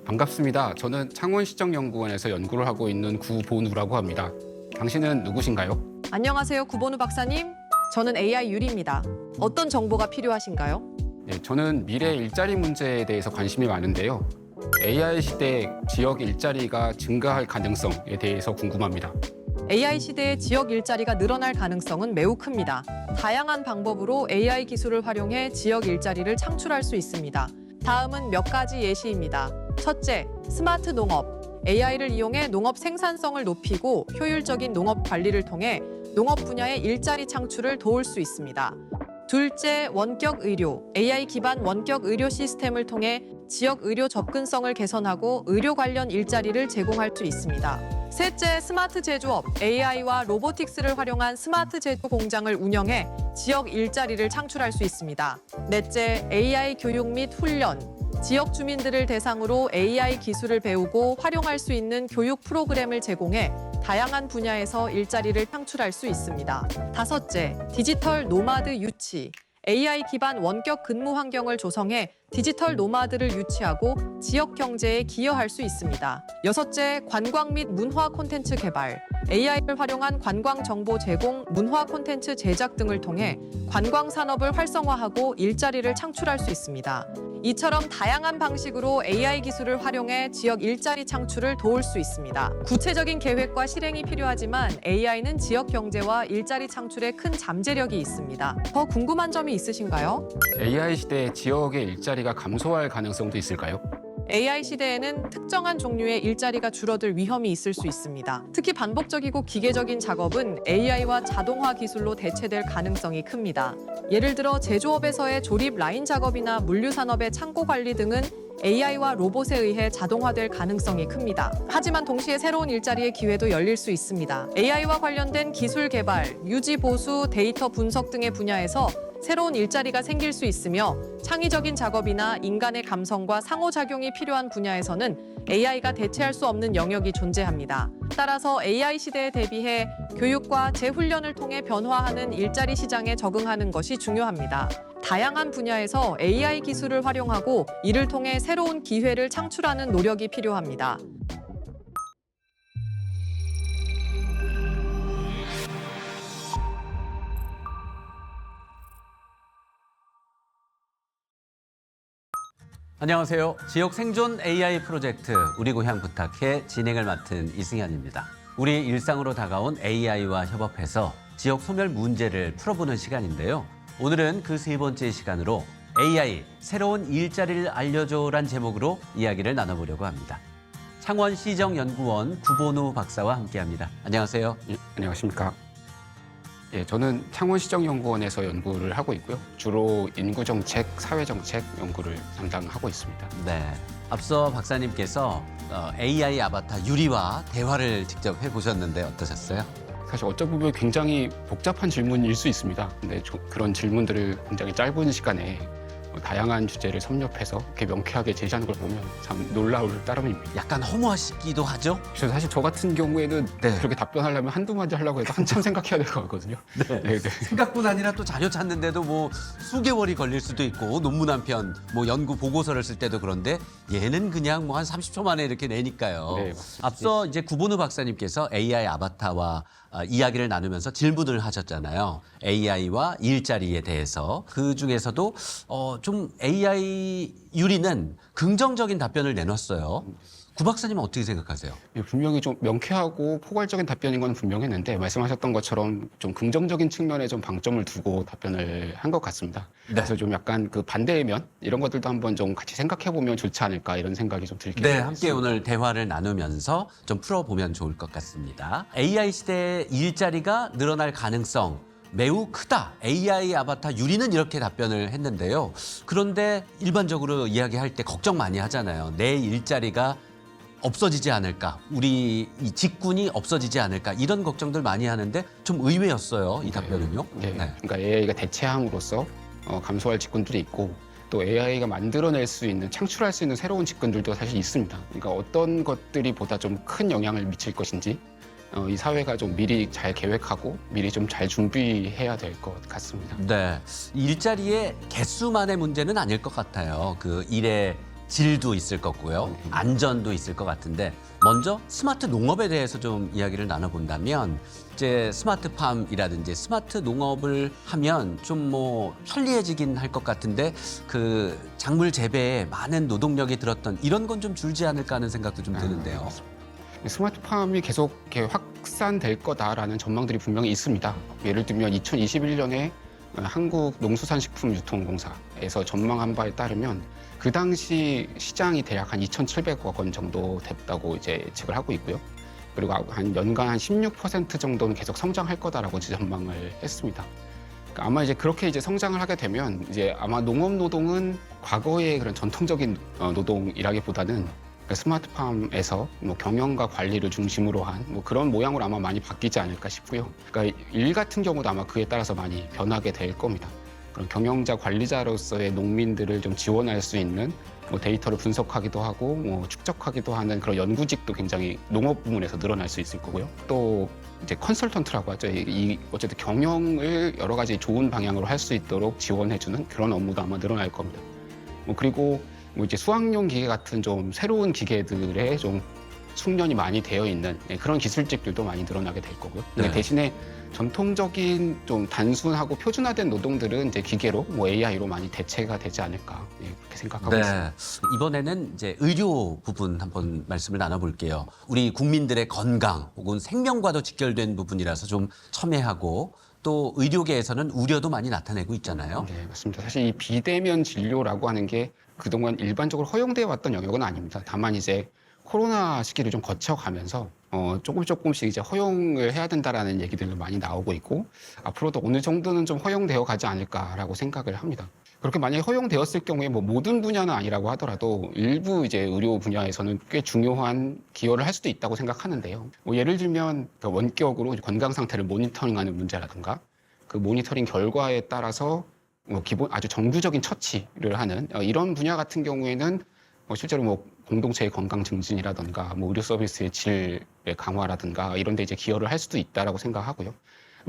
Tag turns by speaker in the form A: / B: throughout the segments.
A: 반갑습니다. 저는 창원시정연구원에서 연구를 하고 있는 구본우라고 합니다. 당신은 누구신가요?
B: 안녕하세요, 구본우 박사님. 저는 AI 유리입니다. 어떤 정보가 필요하신가요?
A: 네, 저는 미래 일자리 문제에 대해서 관심이 많은데요. AI 시대 지역 일자리가 증가할 가능성에 대해서 궁금합니다.
B: AI 시대의 지역 일자리가 늘어날 가능성은 매우 큽니다. 다양한 방법으로 AI 기술을 활용해 지역 일자리를 창출할 수 있습니다. 다음은 몇 가지 예시입니다. 첫째, 스마트 농업. AI를 이용해 농업 생산성을 높이고 효율적인 농업 관리를 통해 농업 분야의 일자리 창출을 도울 수 있습니다. 둘째, 원격 의료. AI 기반 원격 의료 시스템을 통해 지역 의료 접근성을 개선하고 의료 관련 일자리를 제공할 수 있습니다. 셋째, 스마트 제조업. AI와 로보틱스를 활용한 스마트 제조 공장을 운영해 지역 일자리를 창출할 수 있습니다. 넷째, AI 교육 및 훈련. 지역 주민들을 대상으로 AI 기술을 배우고 활용할 수 있는 교육 프로그램을 제공해 다양한 분야에서 일자리를 창출할 수 있습니다. 다섯째, 디지털 노마드 유치. AI 기반 원격 근무 환경을 조성해 디지털 노마드를 유치하고 지역 경제에 기여할 수 있습니다. 여섯째, 관광 및 문화 콘텐츠 개발. AI를 활용한 관광 정보 제공, 문화 콘텐츠 제작 등을 통해 관광 산업을 활성화하고 일자리를 창출할 수 있습니다. 이처럼 다양한 방식으로 AI 기술을 활용해 지역 일자리 창출을 도울 수 있습니다. 구체적인 계획과 실행이 필요하지만 AI는 지역 경제와 일자리 창출에 큰 잠재력이 있습니다. 더 궁금한 점이 있으신가요?
A: AI 시대 지역의 일자리가 감소할 가능성도 있을까요?
B: AI 시대에는 특정한 종류의 일자리가 줄어들 위험이 있을 수 있습니다. 특히 반복적이고 기계적인 작업은 AI와 자동화 기술로 대체될 가능성이 큽니다. 예를 들어 제조업에서의 조립 라인 작업이나 물류 산업의 창고 관리 등은 AI와 로봇에 의해 자동화될 가능성이 큽니다. 하지만 동시에 새로운 일자리의 기회도 열릴 수 있습니다. AI와 관련된 기술 개발, 유지 보수, 데이터 분석 등의 분야에서 새로운 일자리가 생길 수 있으며 창의적인 작업이나 인간의 감성과 상호작용이 필요한 분야에서는 AI가 대체할 수 없는 영역이 존재합니다. 따라서 AI 시대에 대비해 교육과 재훈련을 통해 변화하는 일자리 시장에 적응하는 것이 중요합니다. 다양한 분야에서 AI 기술을 활용하고 이를 통해 새로운 기회를 창출하는 노력이 필요합니다.
C: 안녕하세요. 지역 생존 AI 프로젝트 우리 고향 부탁해 진행을 맡은 이승현입니다. 우리 일상으로 다가온 AI와 협업해서 지역 소멸 문제를 풀어보는 시간인데요. 오늘은 그 세 번째 시간으로 AI 새로운 일자리를 알려줘란 제목으로 이야기를 나눠보려고 합니다. 창원시정연구원 구본우 박사와 함께합니다. 안녕하세요.
A: 예, 안녕하십니까. 예, 저는 창원시정연구원에서 연구를 하고 있고요. 주로 인구정책, 사회정책 연구를 담당하고 있습니다.
C: 네. 앞서 박사님께서 AI 아바타 유리와 대화를 직접 해보셨는데 어떠셨어요?
A: 사실 어쩌면 굉장히 복잡한 질문일 수 있습니다. 근데 그런 질문들을 굉장히 짧은 시간에 다양한 주제를 섭렵해서 이렇게 명쾌하게 제시하는 걸 보면 참 놀라울 따름입니다.
C: 약간 허무하시기도 하죠?
A: 그래서 사실 저 같은 경우에는
C: 네.
A: 그렇게 답변하려면 한두 마디 하려고 해도 한참 생각해야 될 것 같거든요. 네.
C: 생각뿐 아니라 또 자료 찾는데도 뭐 수개월이 걸릴 수도 있고 논문 한 편, 뭐 연구 보고서를 쓸 때도 그런데 얘는 그냥 뭐 한 30초 만에 이렇게 내니까요.
A: 네, 맞습니다.
C: 앞서 이제 구본우 박사님께서 AI 아바타와 이야기를 나누면서 질문을 하셨잖아요. AI와 일자리에 대해서. 그 중에서도 좀 AI 유리는 긍정적인 답변을 내놨어요. 구 박사님은 어떻게 생각하세요?
A: 예, 분명히 좀 명쾌하고 포괄적인 답변인 건 분명했는데 말씀하셨던 것처럼 좀 긍정적인 측면에 좀 방점을 두고 답변을 한 것 같습니다. 그래서 좀 약간 그 반대의 면 이런 것들도 한번 좀 같이 생각해 보면 좋지 않을까 이런 생각이 좀 들게
C: 네,
A: 됐습니다.
C: 함께 오늘 대화를 나누면서 좀 풀어보면 좋을 것 같습니다. AI 시대에 일자리가 늘어날 가능성 매우 크다. AI 아바타 유리는 이렇게 답변을 했는데요. 그런데 일반적으로 이야기할 때 걱정 많이 하잖아요. 내 일자리가 없어지지 않을까, 우리 이 직군이 없어지지 않을까 이런 걱정들 많이 하는데 좀 의외였어요, 이 답변은요.
A: 네. 그러니까 AI가 대체함으로써 감소할 직군들이 있고 또 AI가 만들어낼 수 있는, 창출할 수 있는 새로운 직군들도 사실 있습니다. 그러니까 어떤 것들이 보다 좀 큰 영향을 미칠 것인지 이 사회가 좀 미리 잘 계획하고 미리 좀 잘 준비해야 될 것 같습니다.
C: 네, 일자리의 개수만의 문제는 아닐 것 같아요. 그 일의 질도 있을 거고요. 안전도 있을 것 같은데 먼저 스마트 농업에 대해서 좀 이야기를 나눠본다면 이제 스마트팜이라든지 스마트 농업을 하면 좀 뭐 편리해지긴 할 것 같은데 그 작물 재배에 많은 노동력이 들었던 이런 건 좀 줄지 않을까 하는 생각도 좀 드는데요.
A: 스마트팜이 계속 이렇게 확산될 거다라는 전망들이 분명히 있습니다. 예를 들면 2021년에 한국농수산식품유통공사에서 전망한 바에 따르면 그 당시 시장이 대략 한 2,700억 원 정도 됐다고 이제 예측을 하고 있고요. 그리고 한 연간 한 16% 정도는 계속 성장할 거다라고 전망을 했습니다. 그러니까 아마 이제 그렇게 이제 성장을 하게 되면 이제 아마 농업 노동은 과거의 그런 전통적인 노동이라기보다는 스마트팜에서 뭐 경영과 관리를 중심으로 한 뭐 그런 모양으로 아마 많이 바뀌지 않을까 싶고요. 그러니까 일 같은 경우도 아마 그에 따라서 많이 변하게 될 겁니다. 그런 경영자 관리자로서의 농민들을 좀 지원할 수 있는 뭐 데이터를 분석하기도 하고 뭐 축적하기도 하는 그런 연구직도 굉장히 농업 부문에서 늘어날 수 있을 거고요. 또 이제 컨설턴트라고 하죠. 어쨌든 경영을 여러 가지 좋은 방향으로 할 수 있도록 지원해주는 그런 업무도 아마 늘어날 겁니다. 뭐 그리고 뭐 이제 수확용 기계 같은 좀 새로운 기계들에 좀 숙련이 많이 되어 있는 그런 기술직들도 많이 늘어나게 될 거고요. 근데
C: 네.
A: 대신에 전통적인 좀 단순하고 표준화된 노동들은 이제 기계로 뭐 AI로 많이 대체가 되지 않을까 그렇게 생각하고 있습니다.
C: 이번에는 이제 의료 부분 한번 말씀을 나눠볼게요. 우리 국민들의 건강 혹은 생명과도 직결된 부분이라서 좀 첨예하고 또 의료계에서는 우려도 많이 나타내고 있잖아요.
A: 네, 맞습니다. 사실 이 비대면 진료라고 하는 게 그동안 일반적으로 허용되어 왔던 영역은 아닙니다. 다만 이제 코로나 시기를 좀 거쳐가면서 조금씩 이제 허용을 해야 된다라는 얘기들도 많이 나오고 있고 앞으로도 어느 정도는 좀 허용되어 가지 않을까라고 생각을 합니다. 그렇게 만약에 허용되었을 경우에 뭐 모든 분야는 아니라고 하더라도 일부 이제 의료 분야에서는 꽤 중요한 기여를 할 수도 있다고 생각하는데요. 뭐 예를 들면 원격으로 건강 상태를 모니터링하는 문제라든가 그 모니터링 결과에 따라서 뭐 기본 아주 정규적인 처치를 하는 이런 분야 같은 경우에는 실제로 뭐 공동체의 건강 증진이라든가 뭐 의료 서비스의 질의 강화라든가 이런 데 이제 기여를 할 수도 있다라고 생각하고요.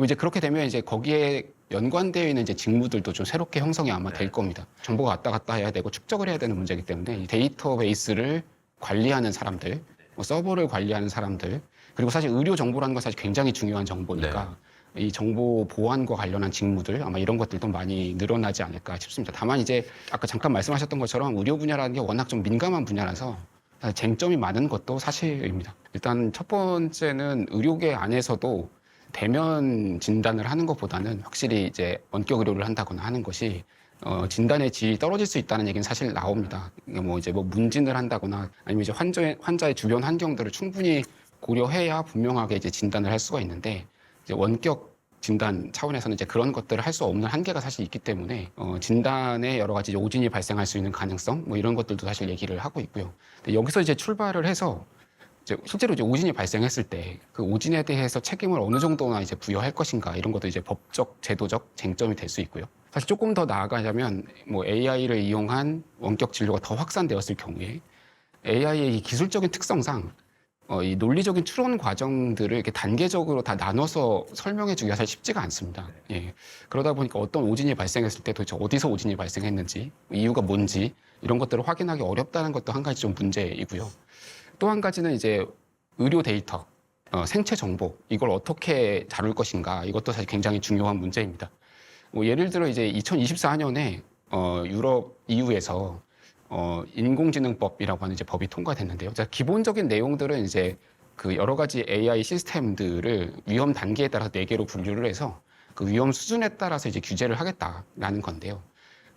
A: 이제 그렇게 되면 이제 거기에 연관되어 있는 이제 직무들도 좀 새롭게 형성이 아마 될 겁니다. 정보가 왔다 갔다 해야 되고 축적을 해야 되는 문제이기 때문에 이 데이터베이스를 관리하는 사람들, 뭐 서버를 관리하는 사람들, 그리고 사실 의료 정보라는 건 사실 굉장히 중요한 정보니까 이 정보 보안과 관련한 직무들 아마 이런 것들도 많이 늘어나지 않을까 싶습니다. 다만 이제 아까 잠깐 말씀하셨던 것처럼 의료 분야라는 게 워낙 좀 민감한 분야라서 쟁점이 많은 것도 사실입니다. 일단 첫 번째는 의료계 안에서도 대면 진단을 하는 것보다는 확실히 이제 원격 의료를 한다거나 하는 것이 진단의 질이 떨어질 수 있다는 얘기는 사실 나옵니다. 뭐 이제 뭐 문진을 한다거나 아니면 이제 환자의 주변 환경들을 충분히 고려해야 분명하게 이제 진단을 할 수가 있는데 이제 원격 진단 차원에서는 이제 그런 것들을 할 수 없는 한계가 사실 있기 때문에 진단에 여러 가지 오진이 발생할 수 있는 가능성 뭐 이런 것들도 사실 얘기를 하고 있고요. 근데 여기서 이제 출발을 해서 이제 실제로 이제 오진이 발생했을 때 그 오진에 대해서 책임을 어느 정도나 이제 부여할 것인가 이런 것도 이제 법적, 제도적 쟁점이 될 수 있고요. 사실 조금 더 나아가자면 뭐 AI를 이용한 원격 진료가 더 확산되었을 경우에 AI의 이 기술적인 특성상 이 논리적인 추론 과정들을 이렇게 단계적으로 다 나눠서 설명해주기가 사실 쉽지가 않습니다. 예. 그러다 보니까 어떤 오진이 발생했을 때 도대체 어디서 오진이 발생했는지, 이유가 뭔지 이런 것들을 확인하기 어렵다는 것도 한 가지 좀 문제이고요. 또 한 가지는 이제 의료 데이터, 생체 정보 이걸 어떻게 다룰 것인가 이것도 사실 굉장히 중요한 문제입니다. 뭐 예를 들어 이제 2024년에 유럽 EU에서 인공지능법이라고 하는 이제 법이 통과됐는데요. 자, 기본적인 내용들은 이제 그 여러 가지 AI 시스템들을 위험 단계에 따라서 4개로 분류를 해서 그 위험 수준에 따라서 이제 규제를 하겠다라는 건데요.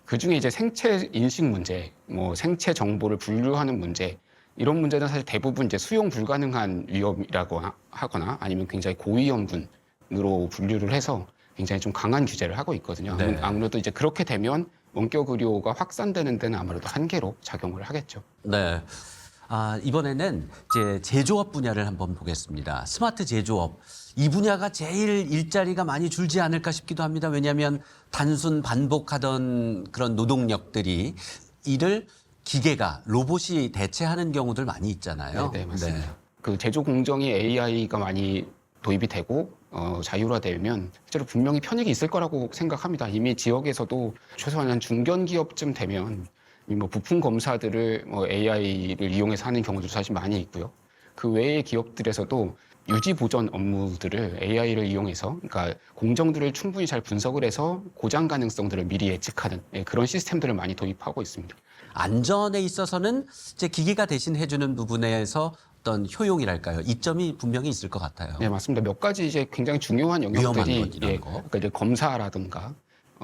A: 그 중에 이제 생체 인식 문제, 뭐 생체 정보를 분류하는 문제, 이런 문제는 사실 대부분 이제 수용 불가능한 위험이라고 하거나 아니면 굉장히 고위험군으로 분류를 해서 굉장히 좀 강한 규제를 하고 있거든요.
C: 네.
A: 아무래도 이제 그렇게 되면 원격 의료가 확산되는 데는 아무래도 한계로 작용을 하겠죠.
C: 네. 이번에는 이제 제조업 분야를 한번 보겠습니다. 스마트 제조업. 이 분야가 제일 일자리가 많이 줄지 않을까 싶기도 합니다. 왜냐하면 단순 반복하던 그런 노동력들이 이를 기계가 로봇이 대체하는 경우들 많이 있잖아요.
A: 네, 맞습니다. 그 제조 공정이 AI가 많이 도입이 되고 자율화되면 실제로 분명히 편익이 있을 거라고 생각합니다. 이미 지역에서도 최소한 한 중견 기업쯤 되면 뭐 부품 검사들을 뭐 AI를 이용해서 하는 경우도 사실 많이 있고요. 그 외의 기업들에서도 유지 보전 업무들을 AI를 이용해서, 그러니까 공정들을 충분히 잘 분석을 해서 고장 가능성들을 미리 예측하는 그런 시스템들을 많이 도입하고 있습니다.
C: 안전에 있어서는 이제 기기가 대신 해주는 부분에서 어떤 효용이랄까요? 이점이 분명히 있을 것 같아요.
A: 네, 맞습니다. 몇 가지 이제 굉장히 중요한
C: 위험한
A: 영역들이
C: 것, 이런 거.
A: 그러니까 이제 검사라든가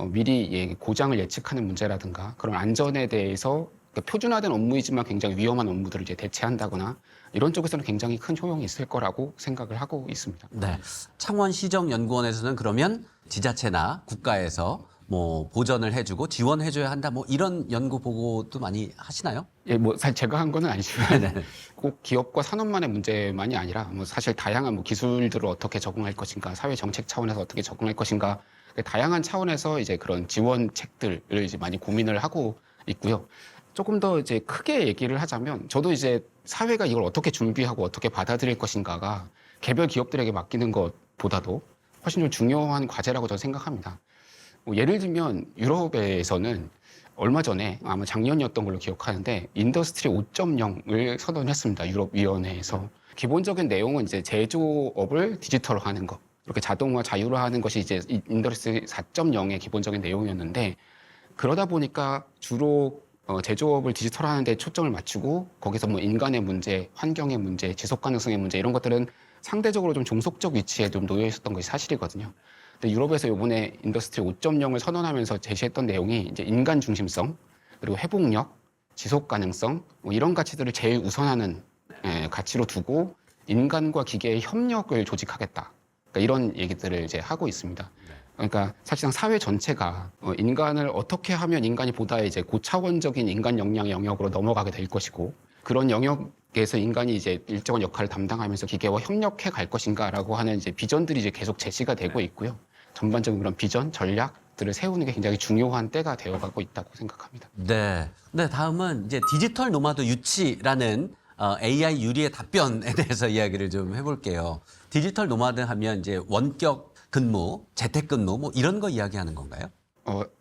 A: 미리 고장을 예측하는 문제라든가 그런 안전에 대해서 그러니까 표준화된 업무이지만 굉장히 위험한 업무들을 이제 대체한다거나 이런 쪽에서는 굉장히 큰 효용이 있을 거라고 생각을 하고 있습니다.
C: 네. 창원시정연구원에서는 그러면 지자체나 국가에서 뭐 보전을 해주고 지원해줘야 한다 뭐 이런 연구 보고도 많이 하시나요?
A: 예, 뭐 사실 제가 한 거는 아니지만 꼭 기업과 산업만의 문제만이 아니라 뭐 사실 다양한 뭐 기술들을 어떻게 적응할 것인가, 사회 정책 차원에서 어떻게 적응할 것인가, 다양한 차원에서 이제 그런 지원책들을 이제 많이 고민을 하고 있고요. 조금 더 이제 크게 얘기를 하자면 저도 이제 사회가 이걸 어떻게 준비하고 어떻게 받아들일 것인가가 개별 기업들에게 맡기는 것보다도 훨씬 좀 중요한 과제라고 저는 생각합니다. 뭐 예를 들면 유럽에서는 얼마 전에 아마 작년이었던 걸로 기억하는데 인더스트리 5.0을 선언했습니다. 유럽위원회에서. 기본적인 내용은 이제 제조업을 디지털화하는 것, 이렇게 자동화, 자율화하는 것이 이제 인더스트리 4.0의 기본적인 내용이었는데 그러다 보니까 주로 제조업을 디지털화하는 데 초점을 맞추고 거기서 뭐 인간의 문제, 환경의 문제, 지속 가능성의 문제 이런 것들은 상대적으로 좀 종속적 위치에 좀 놓여 있었던 것이 사실이거든요. 근데 유럽에서 이번에 인더스트리 5.0을 선언하면서 제시했던 내용이 이제 인간 중심성, 그리고 회복력, 지속 가능성 뭐 이런 가치들을 제일 우선하는 가치로 두고 인간과 기계의 협력을 조직하겠다. 그러니까 이런 얘기들을 이제 하고 있습니다. 그러니까 사실상 사회 전체가 인간을 어떻게 하면 인간이 보다 이제 고차원적인 인간 역량의 영역으로 넘어가게 될 것이고 그런 영역에서 인간이 이제 일정한 역할을 담당하면서 기계와 협력해 갈 것인가라고 하는 이제 비전들이 이제 계속 제시가 되고 있고요. 전반적인 그런 비전, 전략들을 세우는 게 굉장히 중요한 때가 되어가고 있다고 생각합니다.
C: 네. 네, 다음은 이제 디지털 노마드 유치라는 AI 유리의 답변에 대해서 이야기를 좀 해볼게요. 디지털 노마드 하면 이제 원격 근무, 재택근무 뭐 이런 거 이야기하는 건가요?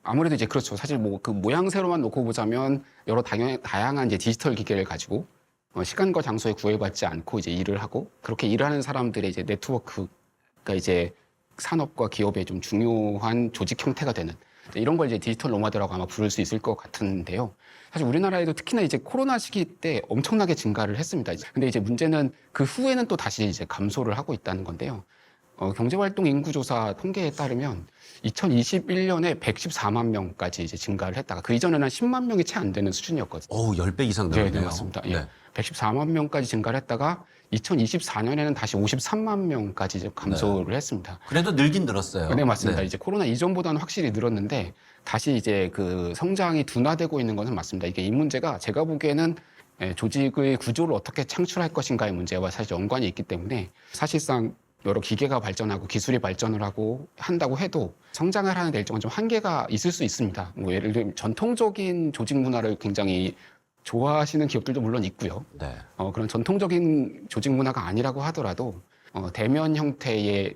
A: 아무래도 이제 그렇죠. 사실 뭐 그 모양새로만 놓고 보자면 여러 다양한 이제 디지털 기계를 가지고 시간과 장소에 구애받지 않고 이제 일을 하고 그렇게 일하는 사람들의 이제 네트워크가 이제 산업과 기업의 좀 중요한 조직 형태가 되는 이런 걸 이제 디지털 노마드라고 아마 부를 수 있을 것 같은데요. 사실 우리나라에도 특히나 이제 코로나 시기 때 엄청나게 증가를 했습니다. 근데 이제 문제는 그 후에는 또 다시 이제 감소를 하고 있다는 건데요. 경제활동 인구조사 통계에 따르면 2021년에 114만 명까지 이제 증가를 했다가 그 이전에는 한 10만 명이 채 안 되는 수준이었거든요.
C: 오, 10배 이상 늘었네요.
A: 네, 맞습니다. 예.
C: 네.
A: 114만 명까지 증가를 했다가 2024년에는 다시 53만 명까지 이제 감소를 했습니다.
C: 그래도 늘긴 늘었어요.
A: 네, 맞습니다.
C: 네.
A: 이제 코로나 이전보다는 확실히 늘었는데 다시 이제 그 성장이 둔화되고 있는 것은 맞습니다. 이게 이 문제가 제가 보기에는 조직의 구조를 어떻게 창출할 것인가의 문제와 사실 연관이 있기 때문에 사실상 여러 기계가 발전하고 기술이 발전을 하고 한다고 해도 성장을 하는 데 일정한 좀 한계가 있을 수 있습니다. 뭐 예를 들면 전통적인 조직 문화를 굉장히 좋아하시는 기업들도 물론 있고요.
C: 네.
A: 그런 전통적인 조직 문화가 아니라고 하더라도 대면 형태의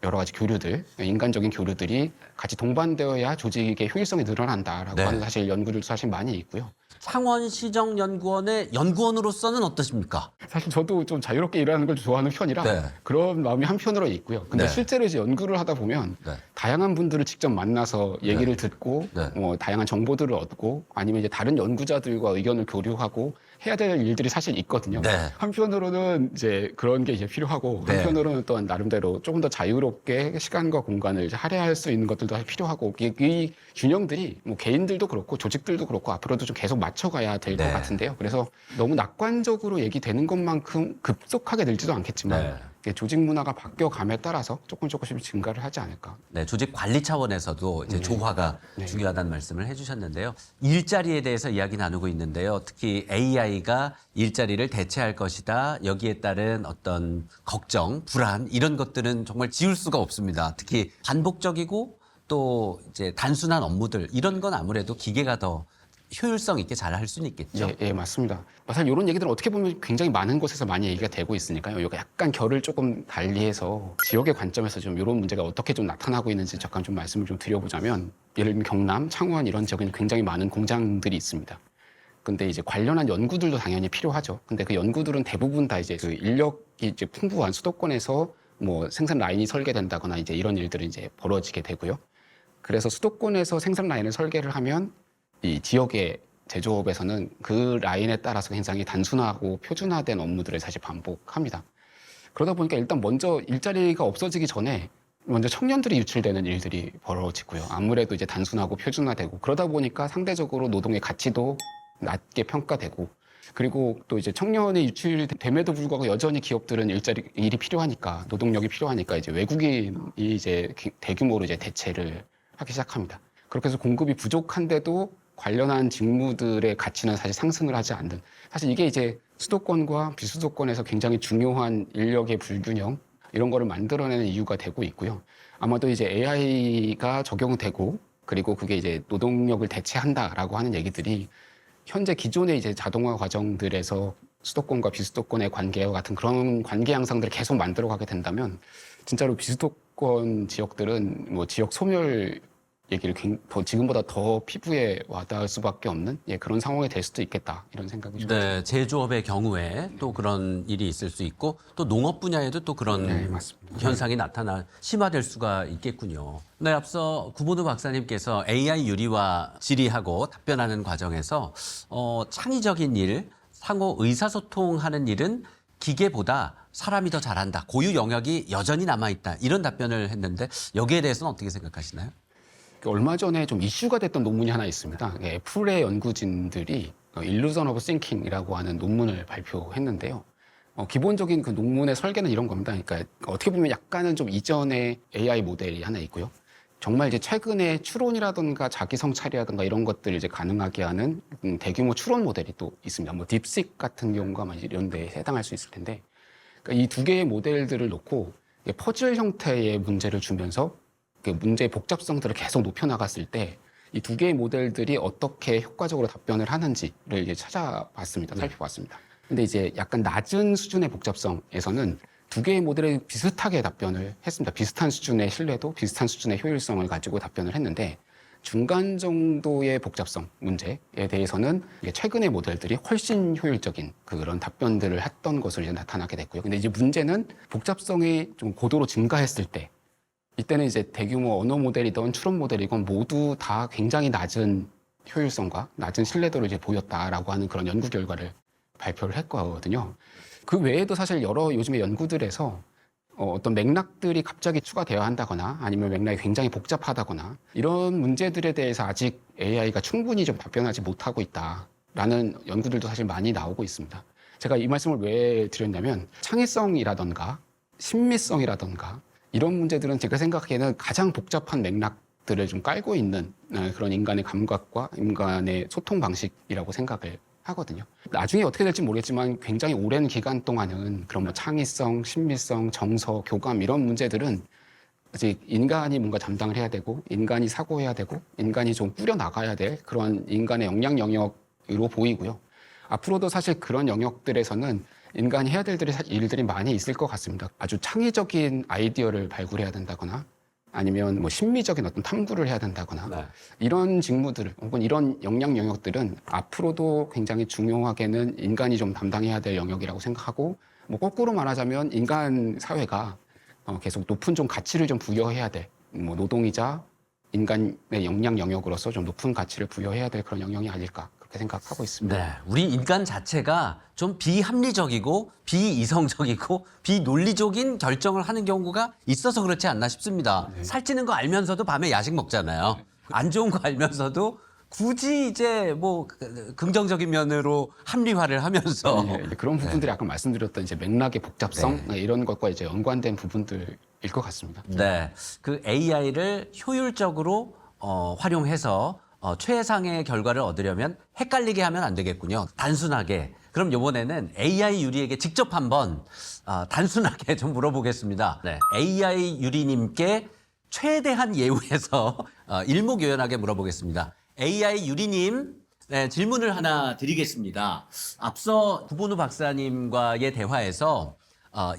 A: 여러 가지 교류들, 인간적인 교류들이 같이 동반되어야 조직의 효율성이 늘어난다라고
C: 네.
A: 하는 사실 연구들도 사실 많이 있고요.
C: 창원시정연구원의 연구원으로서는 어떠십니까?
A: 사실 저도 좀 자유롭게 일하는 걸 좋아하는 편이라
C: 네.
A: 그런 마음이 한편으로 있고요. 근데
C: 네.
A: 실제로 이제 연구를 하다 보면
C: 네.
A: 다양한 분들을 직접 만나서 얘기를 듣고
C: 네.
A: 다양한 정보들을 얻고 아니면 이제 다른 연구자들과 의견을 교류하고 해야 될 일들이 사실 있거든요.
C: 네.
A: 한편으로는 이제 그런 게 이제 필요하고
C: 네.
A: 한편으로는 또한 나름대로 조금 더 자유롭게 시간과 공간을 이제 할애할 수 있는 것들도 필요하고 이 균형들이 뭐 개인들도 그렇고 조직들도 그렇고 앞으로도 좀 계속 맞춰가야 될 것
C: 네.
A: 같은데요. 그래서 너무 낙관적으로 얘기되는 것만큼 급속하게 늘지도 않겠지만
C: 네.
A: 조직 문화가 바뀌어감에 따라서 조금씩 증가를 하지 않을까.
C: 네, 조직 관리 차원에서도 이제 조화가
A: 네.
C: 중요하다는 말씀을 해주셨는데요. 일자리에 대해서 이야기 나누고 있는데요. 특히 AI가 일자리를 대체할 것이다. 여기에 따른 어떤 걱정, 불안 이런 것들은 정말 지울 수가 없습니다. 특히 반복적이고 또 이제 단순한 업무들 이런 건 아무래도 기계가 더 효율성 있게 잘 할 수는 있겠죠.
A: 예, 맞습니다. 사실 이런 얘기들은 어떻게 보면 굉장히 많은 곳에서 많이 얘기가 되고 있으니까요. 이거 약간 결을 조금 달리해서 지역의 관점에서 좀 이런 문제가 어떻게 좀 나타나고 있는지 잠깐 좀 말씀을 좀 드려보자면 예를 들면 경남, 창원 이런 지역에는 굉장히 많은 공장들이 있습니다. 근데 이제 관련한 연구들도 당연히 필요하죠. 근데 그 연구들은 대부분 다 이제 그 인력이 이제 풍부한 수도권에서 뭐 생산 라인이 설계된다거나 이제 이런 일들이 이제 벌어지게 되고요. 그래서 수도권에서 생산 라인을 설계를 하면 이 지역의 제조업에서는 그 라인에 따라서 굉장히 단순하고 표준화된 업무들을 사실 반복합니다. 그러다 보니까 일단 먼저 일자리가 없어지기 전에 먼저 청년들이 유출되는 일들이 벌어지고요. 아무래도 이제 단순하고 표준화되고 그러다 보니까 상대적으로 노동의 가치도 낮게 평가되고 그리고 또 이제 청년이 유출됨에도 불구하고 여전히 기업들은 일이 필요하니까 노동력이 필요하니까 이제 외국인이 이제 대규모로 이제 대체를 하기 시작합니다. 그렇게 해서 공급이 부족한데도 관련한 직무들의 가치는 사실 상승을 하지 않는 사실 이게 이제 수도권과 비수도권에서 굉장히 중요한 인력의 불균형 이런 거를 만들어내는 이유가 되고 있고요. 아마도 이제 AI가 적용되고 그리고 그게 이제 노동력을 대체한다라고 하는 얘기들이 현재 기존의 이제 자동화 과정들에서 수도권과 비수도권의 관계와 같은 그런 관계 양상들을 계속 만들어가게 된다면 진짜로 비수도권 지역들은 뭐 지역 소멸 얘기를 지금보다 더 피부에 와닿을 수밖에 없는 그런 상황이 될 수도 있겠다 이런 생각이 좀
C: 네, 제조업의 경우에 또 그런 일이 있을 수 있고 또 농업 분야에도 또 그런
A: 네, 맞습니다.
C: 현상이 심화될 수가 있겠군요. 네, 앞서 구본우 박사님께서 AI 유리와 질의하고 답변하는 과정에서 창의적인 일, 상호 의사소통하는 일은 기계보다 사람이 더 잘한다. 고유 영역이 여전히 남아있다. 이런 답변을 했는데 여기에 대해서는 어떻게 생각하시나요?
A: 얼마 전에 좀 이슈가 됐던 논문이 하나 있습니다. 애플의 연구진들이 Illusion of Thinking이라고 하는 논문을 발표했는데요. 기본적인 그 논문의 설계는 이런 겁니다. 그러니까 어떻게 보면 약간은 좀 이전의 AI 모델이 하나 있고요. 정말 이제 최근에 추론이라든가 자기 성찰이라든가 이런 것들을 이제 가능하게 하는 대규모 추론 모델이 또 있습니다. 뭐 딥식 같은 경우가 이런 데에 해당할 수 있을 텐데, 그러니까 이 두 개의 모델들을 놓고 퍼즐 형태의 문제를 주면서 그 문제의 복잡성들을 계속 높여나갔을 때 이 두 개의 모델들이 어떻게 효과적으로 답변을 하는지를 이제 찾아봤습니다. 살펴봤습니다. 근데 이제 약간 낮은 수준의 복잡성에서는 두 개의 모델이 비슷하게 답변을 했습니다. 비슷한 수준의 신뢰도, 비슷한 수준의 효율성을 가지고 답변을 했는데 중간 정도의 복잡성 문제에 대해서는 최근의 모델들이 훨씬 효율적인 그런 답변들을 했던 것으로 이제 나타나게 됐고요. 근데 이제 문제는 복잡성이 좀 고도로 증가했을 때 이때는 이제 대규모 언어 모델이든 추론 모델이건 모두 다 굉장히 낮은 효율성과 낮은 신뢰도를 이제 보였다라고 하는 그런 연구 결과를 발표를 했거든요. 그 외에도 사실 여러 요즘의 연구들에서 어떤 맥락들이 갑자기 추가되어야 한다거나 아니면 맥락이 굉장히 복잡하다거나 이런 문제들에 대해서 아직 AI가 충분히 좀 답변하지 못하고 있다라는 연구들도 사실 많이 나오고 있습니다. 제가 이 말씀을 왜 드렸냐면 창의성이라던가 신미성이라던가 이런 문제들은 제가 생각하기에는 가장 복잡한 맥락들을 좀 깔고 있는 그런 인간의 감각과 인간의 소통 방식이라고 생각을 하거든요. 나중에 어떻게 될지 모르겠지만 굉장히 오랜 기간 동안은 그런 뭐 창의성, 신미성, 정서, 교감 이런 문제들은 아직 인간이 뭔가 담당을 해야 되고 인간이 사고해야 되고 인간이 좀 꾸려나가야 될 그런 인간의 역량 영역으로 보이고요. 앞으로도 사실 그런 영역들에서는 인간이 해야 될 일들이 많이 있을 것 같습니다. 아주 창의적인 아이디어를 발굴해야 된다거나 아니면 뭐 심미적인 어떤 탐구를 해야 된다거나
C: 네.
A: 이런 직무들 혹은 이런 역량 영역들은 앞으로도 굉장히 중요하게는 인간이 좀 담당해야 될 영역이라고 생각하고 뭐 거꾸로 말하자면 인간 사회가 계속 높은 좀 가치를 좀 부여해야 될 뭐 노동이자 인간의 역량 영역으로서 좀 높은 가치를 부여해야 될 그런 영역이 아닐까 그렇게 생각하고 있습니다.
C: 네, 우리 인간 자체가 좀 비합리적이고 비이성적이고 비논리적인 결정을 하는 경우가 있어서 그렇지 않나 싶습니다. 살찌는 거 알면서도 밤에 야식 먹잖아요. 안 좋은 거 알면서도 굳이 이제 뭐 긍정적인 면으로 합리화를 하면서
A: 그런 부분들이 아까 말씀드렸던 이제 맥락의 복잡성 이런 것과 이제 연관된 부분들일 것 같습니다.
C: 네, 그 AI를 효율적으로 활용해서 최상의 결과를 얻으려면 헷갈리게 하면 안 되겠군요. 단순하게. 그럼 이번에는 AI 유리에게 직접 한번 단순하게 좀 물어보겠습니다. 네, AI 유리님께 최대한 예우해서 일목요연하게 물어보겠습니다. AI 유리님, 네, 질문을 하나 드리겠습니다. 앞서 구본우 박사님과의 대화에서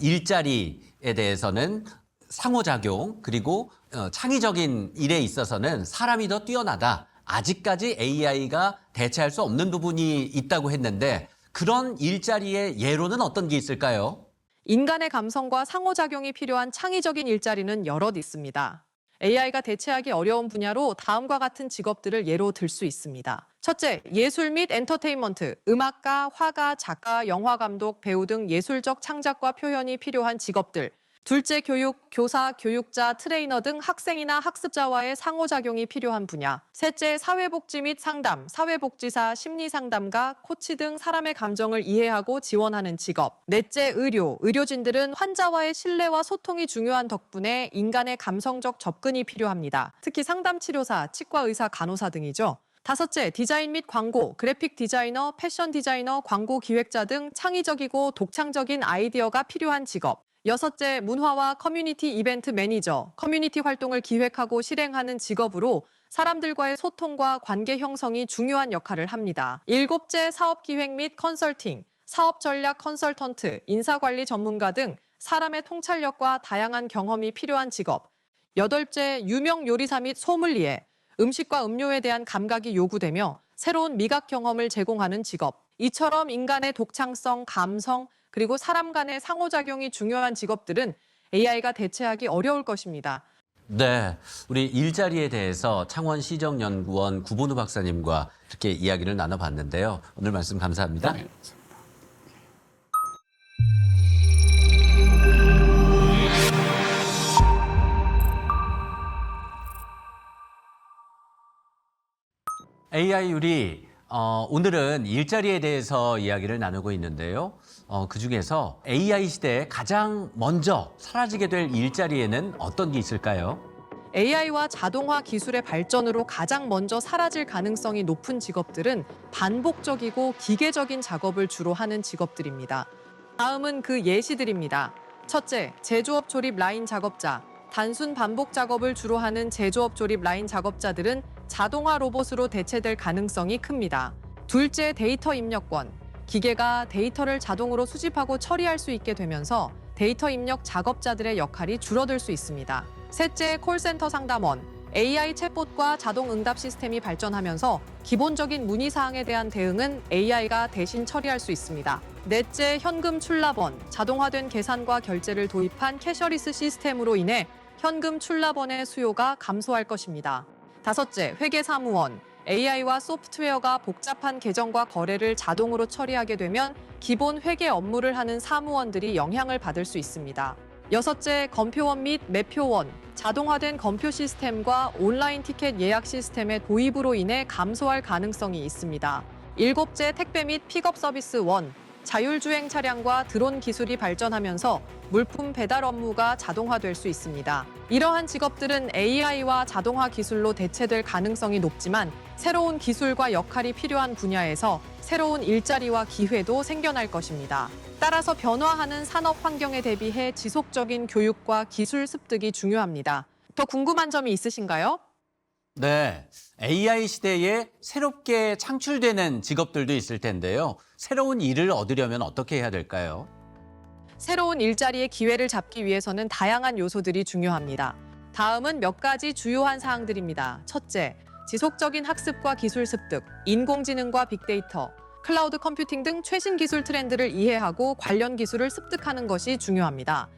C: 일자리에 대해서는 상호작용 그리고 창의적인 일에 있어서는 사람이 더 뛰어나다. 아직까지 AI가 대체할 수 없는 부분이 있다고 했는데 그런 일자리의 예로는 어떤 게 있을까요?
B: 인간의 감성과 상호작용이 필요한 창의적인 일자리는 여럿 있습니다. AI가 대체하기 어려운 분야로 다음과 같은 직업들을 예로 들 수 있습니다. 첫째, 예술 및 엔터테인먼트, 음악가, 화가, 작가, 영화감독, 배우 등 예술적 창작과 표현이 필요한 직업들. 둘째, 교육, 교사, 교육자, 트레이너 등 학생이나 학습자와의 상호작용이 필요한 분야. 셋째, 사회복지 및 상담, 사회복지사, 심리상담가, 코치 등 사람의 감정을 이해하고 지원하는 직업. 넷째, 의료, 의료진들은 환자와의 신뢰와 소통이 중요한 덕분에 인간의 감성적 접근이 필요합니다. 특히 상담치료사, 치과의사, 간호사 등이죠. 다섯째, 디자인 및 광고, 그래픽 디자이너, 패션 디자이너, 광고 기획자 등 창의적이고 독창적인 아이디어가 필요한 직업. 여섯째, 문화와 커뮤니티 이벤트 매니저, 커뮤니티 활동을 기획하고 실행하는 직업으로 사람들과의 소통과 관계 형성이 중요한 역할을 합니다. 일곱째, 사업 기획 및 컨설팅, 사업 전략 컨설턴트, 인사관리 전문가 등 사람의 통찰력과 다양한 경험이 필요한 직업. 여덟째, 유명 요리사 및 소믈리에, 음식과 음료에 대한 감각이 요구되며 새로운 미각 경험을 제공하는 직업. 이처럼 인간의 독창성, 감성, 그리고 사람 간의 상호작용이 중요한 직업들은 AI가 대체하기 어려울 것입니다.
C: 네, 우리 일자리에 대해서 창원시정연구원 구본우 박사님과 이렇게 이야기를 나눠봤는데요. 오늘 말씀 감사합니다.
A: 네.
C: AI 유리, 오늘은 일자리에 대해서 이야기를 나누고 있는데요. 그중에서 AI 시대에 가장 먼저 사라지게 될 일자리에는 어떤 게 있을까요?
B: AI와 자동화 기술의 발전으로 가장 먼저 사라질 가능성이 높은 직업들은 반복적이고 기계적인 작업을 주로 하는 직업들입니다. 다음은 그 예시들입니다. 첫째, 제조업 조립 라인 작업자. 단순 반복 작업을 주로 하는 제조업 조립 라인 작업자들은 자동화 로봇으로 대체될 가능성이 큽니다. 둘째, 데이터 입력권. 기계가 데이터를 자동으로 수집하고 처리할 수 있게 되면서 데이터 입력 작업자들의 역할이 줄어들 수 있습니다. 셋째, 콜센터 상담원. AI 챗봇과 자동 응답 시스템이 발전하면서 기본적인 문의사항에 대한 대응은 AI가 대신 처리할 수 있습니다. 넷째, 현금 출납원. 자동화된 계산과 결제를 도입한 캐셔리스 시스템으로 인해 현금 출납원의 수요가 감소할 것입니다. 다섯째, 회계사무원. AI와 소프트웨어가 복잡한 계정과 거래를 자동으로 처리하게 되면 기본 회계 업무를 하는 사무원들이 영향을 받을 수 있습니다. 여섯째, 검표원 및 매표원. 자동화된 검표 시스템과 온라인 티켓 예약 시스템의 도입으로 인해 감소할 가능성이 있습니다. 일곱째, 택배 및 픽업 서비스 원. 자율주행 차량과 드론 기술이 발전하면서 물품 배달 업무가 자동화될 수 있습니다. 이러한 직업들은 AI와 자동화 기술로 대체될 가능성이 높지만 새로운 기술과 역할이 필요한 분야에서 새로운 일자리와 기회도 생겨날 것입니다. 따라서 변화하는 산업 환경에 대비해 지속적인 교육과 기술 습득이 중요합니다. 더 궁금한 점이 있으신가요?
C: 네, AI 시대에 새롭게 창출되는 직업들도 있을 텐데요. 새로운 일을 얻으려면 어떻게 해야 될까요?
B: 새로운 일자리의 기회를 잡기 위해서는 다양한 요소들이 중요합니다. 다음은 몇 가지 주요한 사항들입니다. 첫째, 지속적인 학습과 기술 습득, 인공지능과 빅데이터, 클라우드 컴퓨팅 등 최신 기술 트렌드를 이해하고 관련 기술을 습득하는 것이 중요합니다.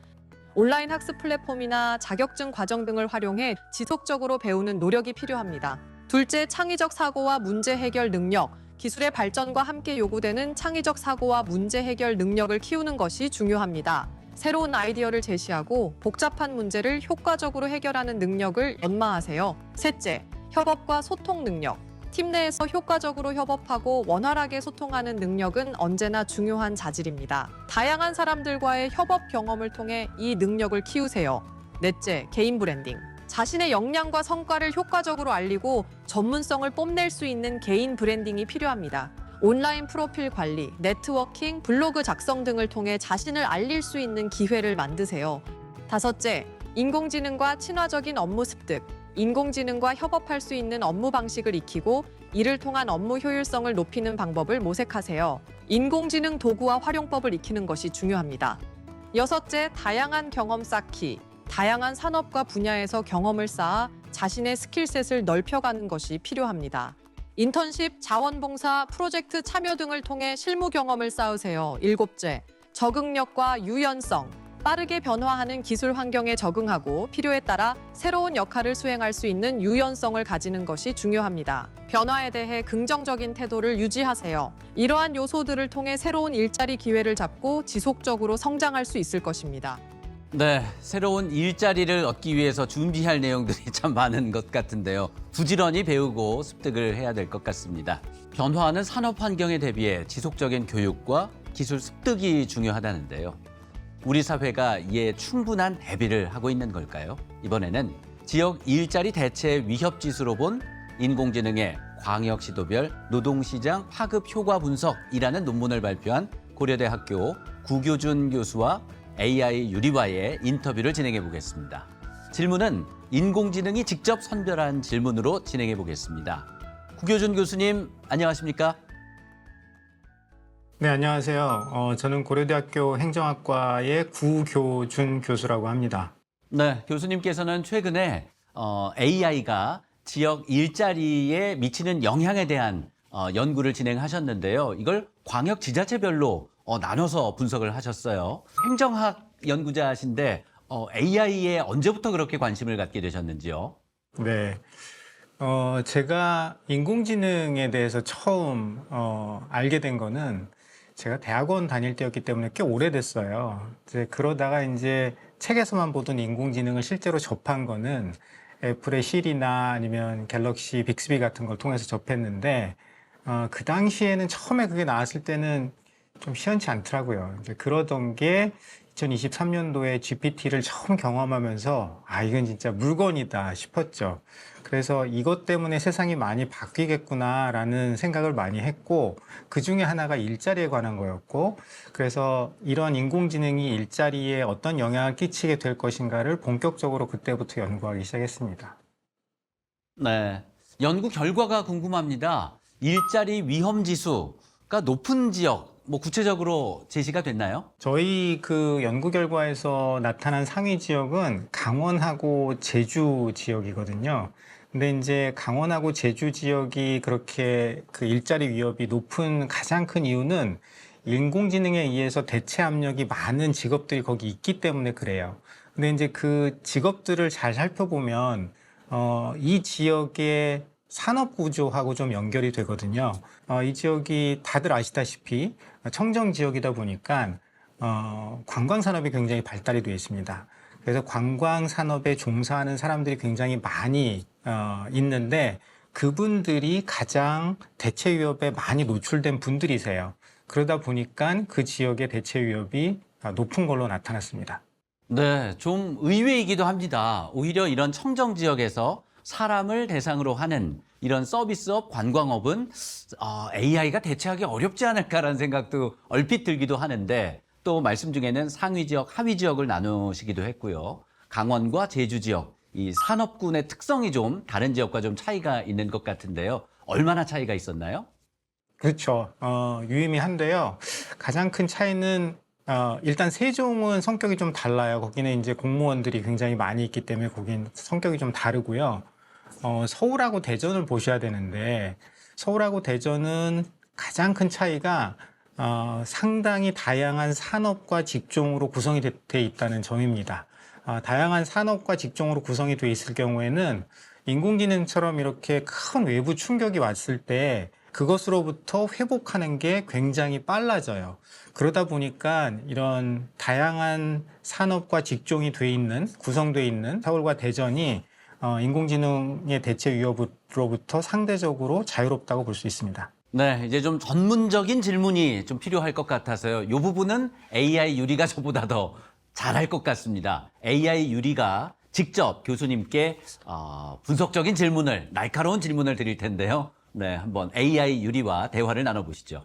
B: 온라인 학습 플랫폼이나 자격증 과정 등을 활용해 지속적으로 배우는 노력이 필요합니다. 둘째, 창의적 사고와 문제 해결 능력. 기술의 발전과 함께 요구되는 창의적 사고와 문제 해결 능력을 키우는 것이 중요합니다. 새로운 아이디어를 제시하고 복잡한 문제를 효과적으로 해결하는 능력을 연마하세요. 셋째, 협업과 소통 능력. 팀 내에서 효과적으로 협업하고 원활하게 소통하는 능력은 언제나 중요한 자질입니다. 다양한 사람들과의 협업 경험을 통해 이 능력을 키우세요. 넷째, 개인 브랜딩. 자신의 역량과 성과를 효과적으로 알리고 전문성을 뽐낼 수 있는 개인 브랜딩이 필요합니다. 온라인 프로필 관리, 네트워킹, 블로그 작성 등을 통해 자신을 알릴 수 있는 기회를 만드세요. 다섯째, 인공지능과 친화적인 업무 습득. 인공지능과 협업할 수 있는 업무 방식을 익히고 이를 통한 업무 효율성을 높이는 방법을 모색하세요. 인공지능 도구와 활용법을 익히는 것이 중요합니다. 여섯째, 다양한 경험 쌓기. 다양한 산업과 분야에서 경험을 쌓아 자신의 스킬셋을 넓혀가는 것이 필요합니다. 인턴십, 자원봉사, 프로젝트 참여 등을 통해 실무 경험을 쌓으세요. 7째, 적응력과 유연성. 빠르게 변화하는 기술 환경에 적응하고 필요에 따라 새로운 역할을 수행할 수 있는 유연성을 가지는 것이 중요합니다. 변화에 대해 긍정적인 태도를 유지하세요. 이러한 요소들을 통해 새로운 일자리 기회를 잡고 지속적으로 성장할 수 있을 것입니다.
C: 네, 새로운 일자리를 얻기 위해서 준비할 내용들이 참 많은 것 같은데요. 부지런히 배우고 습득을 해야 될 것 같습니다. 변화하는 산업 환경에 대비해 지속적인 교육과 기술 습득이 중요하다는데요. 우리 사회가 이에 충분한 대비를 하고 있는 걸까요? 이번에는 지역 일자리 대체 위협 지수로 본 인공지능의 광역시도별 노동시장 파급 효과 분석이라는 논문을 발표한 고려대학교 구교준 교수와 AI 유리와의 인터뷰를 진행해 보겠습니다. 질문은 인공지능이 직접 선별한 질문으로 진행해 보겠습니다. 구교준 교수님, 안녕하십니까?
D: 네, 안녕하세요. 저는 고려대학교 행정학과의 구교준 교수라고 합니다.
C: 네, 교수님께서는 최근에 AI가 지역 일자리에 미치는 영향에 대한 연구를 진행하셨는데요. 이걸 광역 지자체별로 나눠서 분석을 하셨어요. 행정학 연구자신데 AI에 언제부터 그렇게 관심을 갖게 되셨는지요?
D: 네. 제가 인공지능에 대해서 처음 알게 된 거는 제가 대학원 다닐 때였기 때문에 꽤 오래됐어요. 그러다가 이제 책에서만 보던 인공지능을 실제로 접한 거는 애플의 시리나 아니면 갤럭시 빅스비 같은 걸 통해서 접했는데 그 당시에는 처음에 그게 나왔을 때는 좀 시원치 않더라고요. 이제 그러던 게 2023년도에 GPT를 처음 경험하면서 이건 진짜 물건이다 싶었죠. 그래서 이것 때문에 세상이 많이 바뀌겠구나라는 생각을 많이 했고, 그 중에 하나가 일자리에 관한 거였고, 그래서 이런 인공지능이 일자리에 어떤 영향을 끼치게 될 것인가를 본격적으로 그때부터 연구하기 시작했습니다.
C: 네, 연구 결과가 궁금합니다. 일자리 위험 지수가 높은 지역, 구체적으로 제시가 됐나요?
D: 저희 그 연구 결과에서 나타난 상위 지역은 강원하고 제주 지역이거든요. 근데 이제 강원하고 제주 지역이 그렇게 그 일자리 위협이 높은 가장 큰 이유는 인공지능에 의해서 대체 압력이 많은 직업들이 거기 있기 때문에 그래요. 근데 이제 그 직업들을 잘 살펴보면 이 지역의 산업 구조하고 좀 연결이 되거든요. 이 지역이 다들 아시다시피 청정 지역이다 보니까 관광 산업이 굉장히 발달이 되어 있습니다. 그래서 관광 산업에 종사하는 사람들이 굉장히 많이 있는데 그분들이 가장 대체 위협에 많이 노출된 분들이세요. 그러다 보니까 그 지역의 대체 위협이 높은 걸로 나타났습니다.
C: 네, 좀 의외이기도 합니다. 오히려 이런 청정 지역에서 사람을 대상으로 하는 이런 서비스업, 관광업은 AI가 대체하기 어렵지 않을까라는 생각도 얼핏 들기도 하는데 또 말씀 중에는 상위 지역, 하위 지역을 나누시기도 했고요. 강원과 제주 지역, 이 산업군의 특성이 좀 다른 지역과 좀 차이가 있는 것 같은데요. 얼마나 차이가 있었나요?
D: 그렇죠. 유의미한데요. 가장 큰 차이는 일단 세종은 성격이 좀 달라요. 거기는 이제 공무원들이 굉장히 많이 있기 때문에 거긴 성격이 좀 다르고요. 서울하고 대전을 보셔야 되는데 서울하고 대전은 가장 큰 차이가 상당히 다양한 산업과 직종으로 구성이 돼 있다는 점입니다. 다양한 산업과 직종으로 구성이 돼 있을 경우에는 인공지능처럼 이렇게 큰 외부 충격이 왔을 때 그것으로부터 회복하는 게 굉장히 빨라져요. 그러다 보니까 이런 다양한 산업과 직종이 구성돼 있는 서울과 대전이 인공지능의 대체 위협으로부터 상대적으로 자유롭다고 볼 수 있습니다.
C: 네, 이제 좀 전문적인 질문이 좀 필요할 것 같아서요. 이 부분은 AI 유리가 저보다 더 잘할 것 같습니다. AI 유리가 직접 교수님께 분석적인 질문을, 날카로운 질문을 드릴 텐데요. 네, 한번 AI 유리와 대화를 나눠보시죠.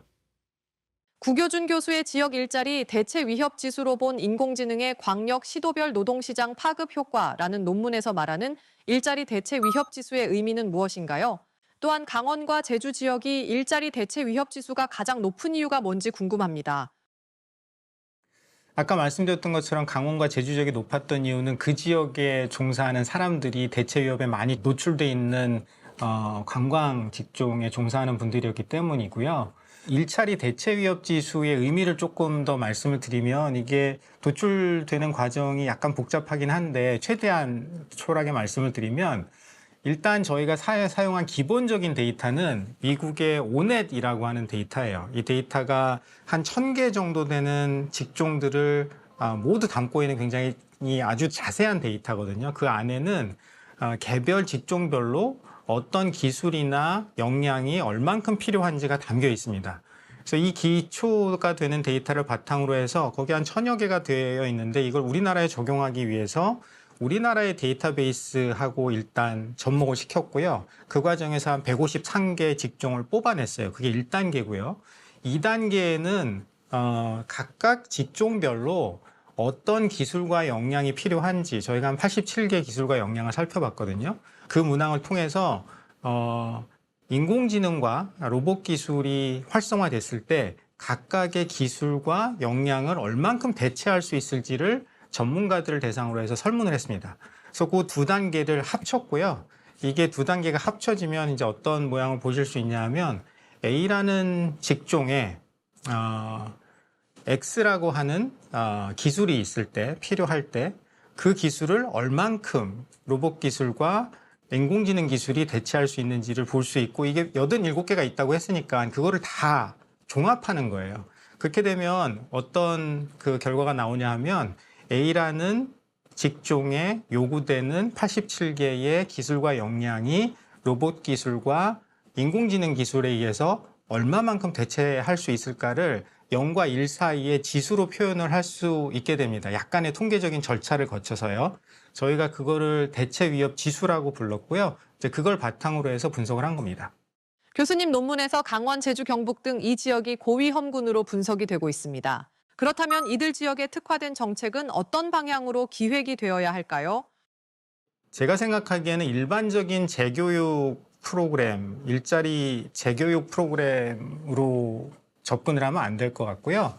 B: 구교준 교수의 지역 일자리 대체 위협 지수로 본 인공지능의 광역 시도별 노동시장 파급 효과라는 논문에서 말하는 일자리 대체 위협 지수의 의미는 무엇인가요? 또한 강원과 제주 지역이 일자리 대체 위협 지수가 가장 높은 이유가 뭔지 궁금합니다.
D: 아까 말씀드렸던 것처럼 강원과 제주 지역이 높았던 이유는 그 지역에 종사하는 사람들이 대체 위협에 많이 노출돼 있는 관광 직종에 종사하는 분들이었기 때문이고요. 일자리 대체 위협 지수의 의미를 조금 더 말씀을 드리면 이게 도출되는 과정이 약간 복잡하긴 한데 최대한 초라하게 말씀을 드리면 일단 저희가 사용한 기본적인 데이터는 미국의 오넷이라고 하는 데이터예요. 이 데이터가 한 1000개 정도 되는 직종들을 모두 담고 있는 굉장히 아주 자세한 데이터거든요. 그 안에는 개별 직종별로 어떤 기술이나 역량이 얼만큼 필요한지가 담겨 있습니다. 그래서 이 기초가 되는 데이터를 바탕으로 해서 거기 한 1000여 개가 되어 있는데 이걸 우리나라에 적용하기 위해서 우리나라의 데이터베이스하고 일단 접목을 시켰고요. 그 과정에서 한 153개 직종을 뽑아냈어요. 그게 1단계고요. 2단계에는 각각 직종별로 어떤 기술과 역량이 필요한지 저희가 한 87개 기술과 역량을 살펴봤거든요. 그 문항을 통해서 인공지능과 로봇 기술이 활성화됐을 때 각각의 기술과 역량을 얼만큼 대체할 수 있을지를 전문가들을 대상으로 해서 설문을 했습니다. 그래서 그 두 단계를 합쳤고요. 이게 두 단계가 합쳐지면 이제 어떤 모양을 보실 수 있냐 하면 A라는 직종에 X라고 하는 기술이 있을 때, 필요할 때 그 기술을 얼만큼 로봇 기술과 인공지능 기술이 대체할 수 있는지를 볼 수 있고 이게 87개가 있다고 했으니까 그거를 다 종합하는 거예요. 그렇게 되면 어떤 그 결과가 나오냐 하면 A라는 직종에 요구되는 87개의 기술과 역량이 로봇 기술과 인공지능 기술에 의해서 얼마만큼 대체할 수 있을까를 0과 1 사이의 지수로 표현을 할 수 있게 됩니다. 약간의 통계적인 절차를 거쳐서요. 저희가 그거를 대체 위협 지수라고 불렀고요. 이제 그걸 바탕으로 해서 분석을 한 겁니다.
B: 교수님 논문에서 강원, 제주, 경북 등 이 지역이 고위험군으로 분석이 되고 있습니다. 그렇다면 이들 지역에 특화된 정책은 어떤 방향으로 기획이 되어야 할까요?
D: 제가 생각하기에는 일반적인 재교육 프로그램, 일자리 재교육 프로그램으로 접근을 하면 안 될 것 같고요.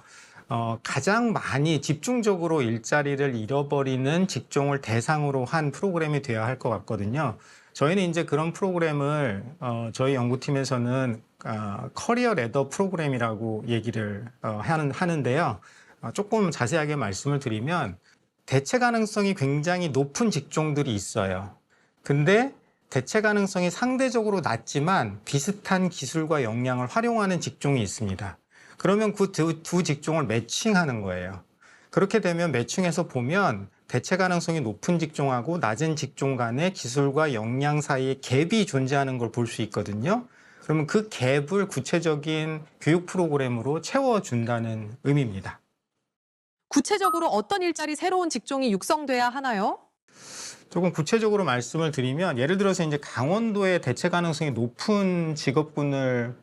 D: 가장 많이 집중적으로 일자리를 잃어버리는 직종을 대상으로 한 프로그램이 되어야 할 것 같거든요. 저희는 이제 그런 프로그램을 저희 연구팀에서는 커리어 레더 프로그램이라고 얘기를 하는데요. 조금 자세하게 말씀을 드리면 대체 가능성이 굉장히 높은 직종들이 있어요. 근데 대체 가능성이 상대적으로 낮지만 비슷한 기술과 역량을 활용하는 직종이 있습니다. 그러면 그 두 직종을 매칭하는 거예요. 그렇게 되면 매칭해서 보면 대체 가능성이 높은 직종하고 낮은 직종 간의 기술과 역량 사이에 갭이 존재하는 걸 볼 수 있거든요. 그러면 그 갭을 구체적인 교육 프로그램으로 채워준다는 의미입니다.
B: 구체적으로 어떤 일자리 새로운 직종이 육성돼야 하나요?
D: 조금 구체적으로 말씀을 드리면 예를 들어서 이제 강원도의 대체 가능성이 높은 직업군을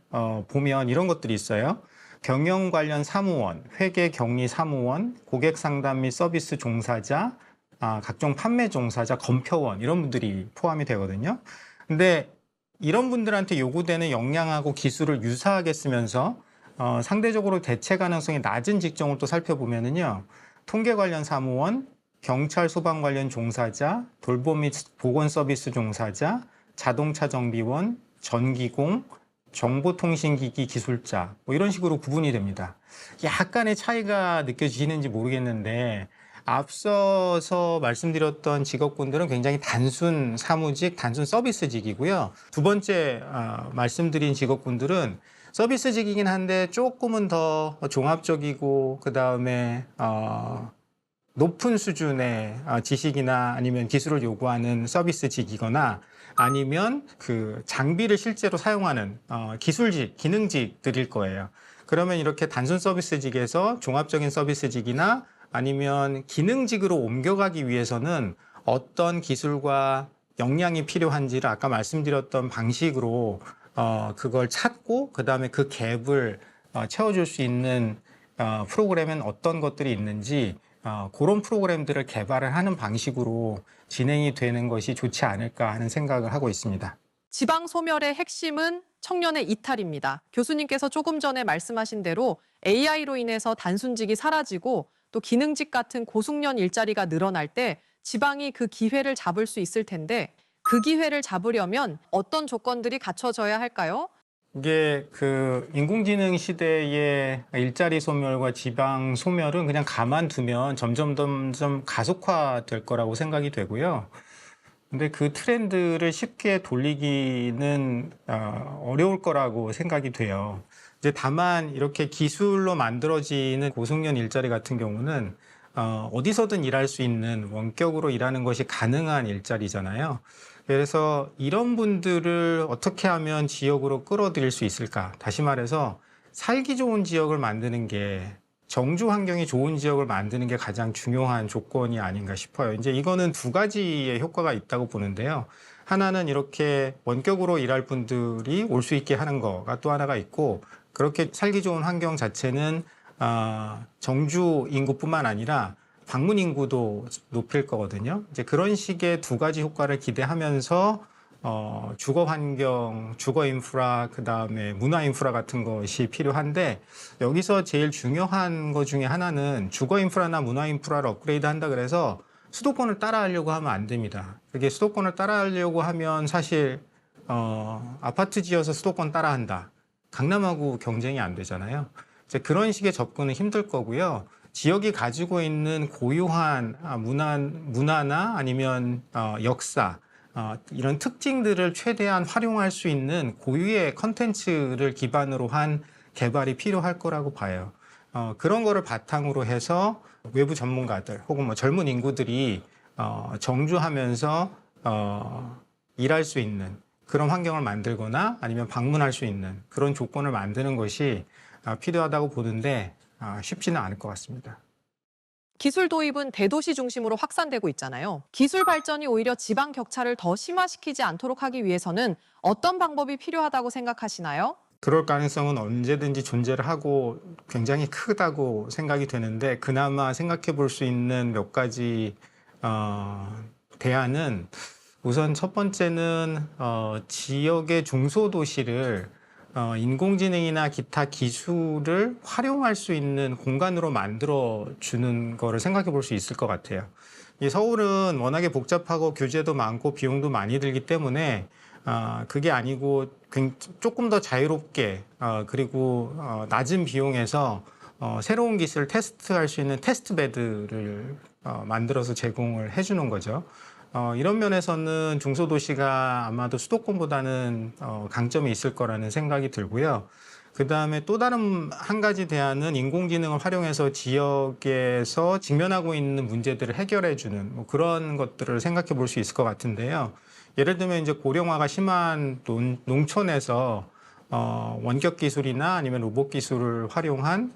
D: 보면 이런 것들이 있어요. 경영 관련 사무원, 회계 격리 사무원, 고객 상담 및 서비스 종사자, 각종 판매 종사자, 검표원 이런 분들이 포함이 되거든요. 근데 이런 분들한테 요구되는 역량하고 기술을 유사하게 쓰면서 상대적으로 대체 가능성이 낮은 직종을 또 살펴보면은요. 통계 관련 사무원, 경찰 소방 관련 종사자, 돌봄 및 보건 서비스 종사자, 자동차 정비원, 전기공, 정보통신기기 기술자 뭐 이런 식으로 구분이 됩니다. 약간의 차이가 느껴지시는지 모르겠는데 앞서서 말씀드렸던 직업군들은 굉장히 단순 사무직, 단순 서비스직이고요. 두 번째 말씀드린 직업군들은 서비스직이긴 한데 조금은 더 종합적이고 그다음에 높은 수준의 지식이나 아니면 기술을 요구하는 서비스직이거나 아니면 그 장비를 실제로 사용하는 기술직, 기능직들일 거예요. 그러면 이렇게 단순 서비스직에서 종합적인 서비스직이나 아니면 기능직으로 옮겨가기 위해서는 어떤 기술과 역량이 필요한지를 아까 말씀드렸던 방식으로 그걸 찾고 그다음에 그 갭을 채워줄 수 있는 프로그램은 어떤 것들이 있는지 그런 프로그램들을 개발을 하는 방식으로 진행이 되는 것이 좋지 않을까 하는 생각을 하고 있습니다.
B: 지방 소멸의 핵심은 청년의 이탈입니다. 교수님께서 조금 전에 말씀하신 대로 AI로 인해서 단순직이 사라지고 또 기능직 같은 고숙련 일자리가 늘어날 때 지방이 그 기회를 잡을 수 있을 텐데 그 기회를 잡으려면 어떤 조건들이 갖춰져야 할까요?
D: 이게 그 인공지능 시대의 일자리 소멸과 지방 소멸은 그냥 가만두면 점점 가속화될 거라고 생각이 되고요. 근데 그 트렌드를 쉽게 돌리기는 어려울 거라고 생각이 돼요. 이제 다만 이렇게 기술로 만들어지는 고숙련 일자리 같은 경우는 어디서든 일할 수 있는 원격으로 일하는 것이 가능한 일자리잖아요. 그래서 이런 분들을 어떻게 하면 지역으로 끌어들일 수 있을까? 다시 말해서 살기 좋은 지역을 만드는 게 정주 환경이 좋은 지역을 만드는 게 가장 중요한 조건이 아닌가 싶어요. 이제 이거는 두 가지의 효과가 있다고 보는데요. 하나는 이렇게 원격으로 일할 분들이 올 수 있게 하는 거가 또 하나가 있고, 그렇게 살기 좋은 환경 자체는 정주 인구뿐만 아니라 방문 인구도 높일 거거든요. 이제 그런 식의 두 가지 효과를 기대하면서 주거 환경, 주거 인프라, 그다음에 문화 인프라 같은 것이 필요한데, 여기서 제일 중요한 것 중에 하나는 주거 인프라나 문화 인프라를 업그레이드 한다 그래서 수도권을 따라하려고 하면 안 됩니다. 그게 수도권을 따라하려고 하면 사실 아파트 지어서 수도권 따라한다. 강남하고 경쟁이 안 되잖아요. 이제 그런 식의 접근은 힘들 거고요. 지역이 가지고 있는 고유한 문화나 아니면 역사, 이런 특징들을 최대한 활용할 수 있는 고유의 컨텐츠를 기반으로 한 개발이 필요할 거라고 봐요. 그런 거를 바탕으로 해서 외부 전문가들 혹은 뭐 젊은 인구들이 정주하면서 일할 수 있는 그런 환경을 만들거나 아니면 방문할 수 있는 그런 조건을 만드는 것이 필요하다고 보는데 쉽지는 않을 것 같습니다.
B: 기술 도입은 대도시 중심으로 확산되고 있잖아요. 기술 발전이 오히려 지방 격차를 더 심화시키지 않도록 하기 위해서는 어떤 방법이 필요하다고 생각하시나요?
D: 그럴 가능성은 언제든지 존재를 하고 굉장히 크다고 생각이 되는데, 그나마 생각해 볼 수 있는 몇 가지 대안은, 우선 첫 번째는 지역의 중소도시를 인공지능이나 기타 기술을 활용할 수 있는 공간으로 만들어주는 거를 생각해 볼 수 있을 것 같아요. 이 서울은 워낙에 복잡하고 규제도 많고 비용도 많이 들기 때문에 그게 아니고 조금 더 자유롭게 그리고 낮은 비용에서 새로운 기술을 테스트할 수 있는 테스트베드를 만들어서 제공을 해주는 거죠. 이런 면에서는 중소도시가 아마도 수도권보다는 강점이 있을 거라는 생각이 들고요. 그 다음에 또 다른 한 가지 대안은 인공지능을 활용해서 지역에서 직면하고 있는 문제들을 해결해주는 뭐 그런 것들을 생각해 볼 수 있을 것 같은데요. 예를 들면 이제 고령화가 심한 농촌에서 원격 기술이나 아니면 로봇 기술을 활용한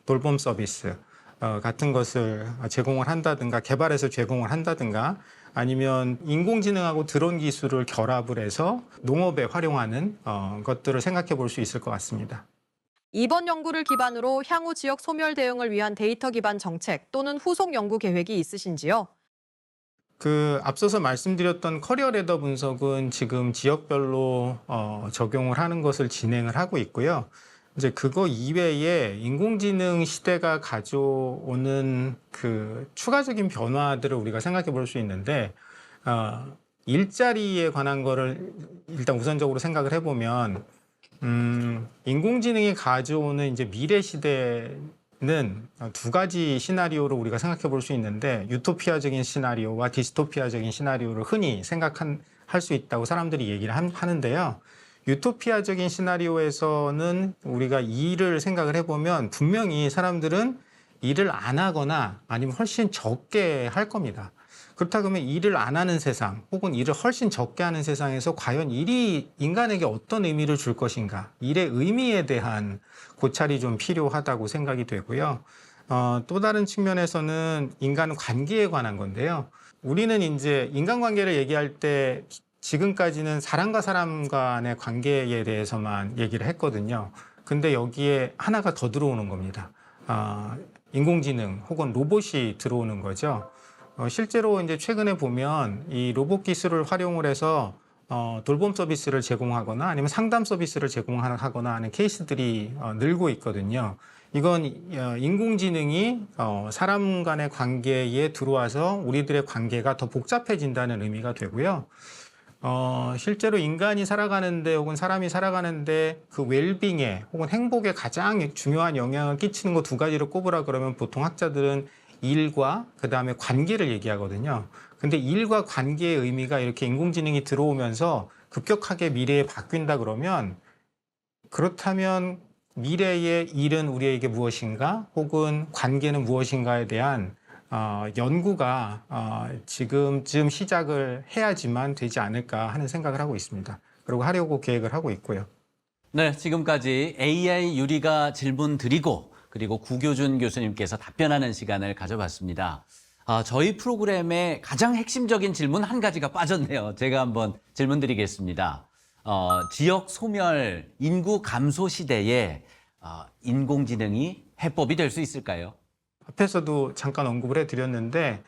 D: 돌봄 서비스 같은 것을 제공을 한다든가 개발해서 제공을 한다든가, 아니면 인공지능하고 드론 기술을 결합을 해서 농업에 활용하는 것들을 생각해 볼 수 있을 것 같습니다.
B: 이번 연구를 기반으로 향후 지역 소멸 대응을 위한 데이터 기반 정책 또는 후속 연구 계획이 있으신지요?
D: 앞서서 말씀드렸던 커리어 레더 분석은 지금 지역별로 적용을 하는 것을 진행을 하고 있고요. 이제 그거 이외에 인공지능 시대가 가져오는 그 추가적인 변화들을 우리가 생각해 볼 수 있는데, 일자리에 관한 거를 일단 우선적으로 생각을 해보면, 인공지능이 가져오는 이제 미래 시대는 두 가지 시나리오로 우리가 생각해 볼 수 있는데, 유토피아적인 시나리오와 디스토피아적인 시나리오를 흔히 생각할 수 있다고 사람들이 얘기를 하는데요. 유토피아적인 시나리오에서는 우리가 일을 생각을 해보면 분명히 사람들은 일을 안 하거나 아니면 훨씬 적게 할 겁니다. 그렇다 그러면 일을 안 하는 세상 혹은 일을 훨씬 적게 하는 세상에서 과연 일이 인간에게 어떤 의미를 줄 것인가, 일의 의미에 대한 고찰이 좀 필요하다고 생각이 되고요. 또 다른 측면에서는 인간 관계에 관한 건데요. 우리는 이제 인간관계를 얘기할 때 지금까지는 사람과 사람 간의 관계에 대해서만 얘기를 했거든요. 근데 여기에 하나가 더 들어오는 겁니다. 인공지능 혹은 로봇이 들어오는 거죠. 실제로 이제 최근에 보면 이 로봇 기술을 활용을 해서 돌봄 서비스를 제공하거나 아니면 상담 서비스를 제공하거나 하는 케이스들이 늘고 있거든요. 이건 인공지능이 사람 간의 관계에 들어와서 우리들의 관계가 더 복잡해진다는 의미가 되고요. 실제로 인간이 살아가는데 혹은 사람이 살아가는데 그 웰빙에 혹은 행복에 가장 중요한 영향을 끼치는 거 두 가지를 꼽으라 그러면 보통 학자들은 일과 그다음에 관계를 얘기하거든요. 근데 일과 관계의 의미가 이렇게 인공지능이 들어오면서 급격하게 미래에 바뀐다 그러면 그렇다면 미래의 일은 우리에게 무엇인가 혹은 관계는 무엇인가에 대한 연구가 지금쯤 시작을 해야지만 되지 않을까 하는 생각을 하고 있습니다. 그리고 하려고 계획을 하고 있고요.
C: 네, 지금까지 AI 유리가 질문 드리고 그리고 구교준 교수님께서 답변하는 시간을 가져봤습니다. 저희 프로그램의 가장 핵심적인 질문 한 가지가 빠졌네요. 제가 한번 질문 드리겠습니다. 지역 소멸, 인구 감소 시대에 인공지능이 해법이 될 수 있을까요?
D: 앞에서도 잠깐 언급을 해드렸는데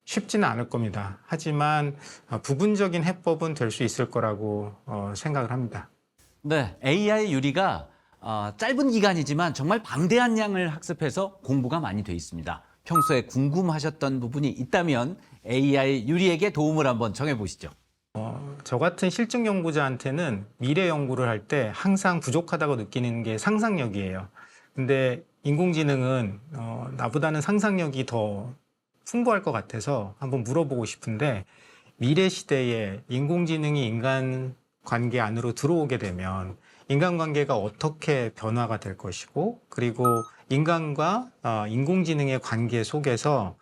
D: 쉽지는 않을 겁니다. 하지만 부분적인 해법은 될 수 있을 거라고 생각을 합니다.
C: 네, AI 유리가 짧은 기간이지만 정말 방대한 양을 학습해서 공부가 많이 돼 있습니다. 평소에 궁금하셨던 부분이 있다면 AI 유리에게 도움을 한번 정해보시죠.
D: 저 같은 실증 연구자한테는 미래 연구를 할 때 항상 부족하다고 느끼는 게 상상력이에요. 근데 인공지능은 나보다는 상상력이 더 풍부할 것 같아서 한번 물어보고 싶은데 미래 시대에 인공지능이 인간 관계 안으로 들어오게 되면 인간관계가 어떻게 변화가 될 것이고 그리고 인간과 인공지능의 관계 속에서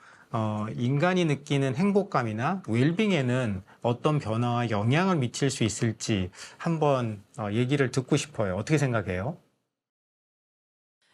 D: 인간이 느끼는 행복감이나 웰빙에는 어떤 변화와 영향을 미칠 수 있을지 한번 얘기를 듣고 싶어요. 어떻게 생각해요?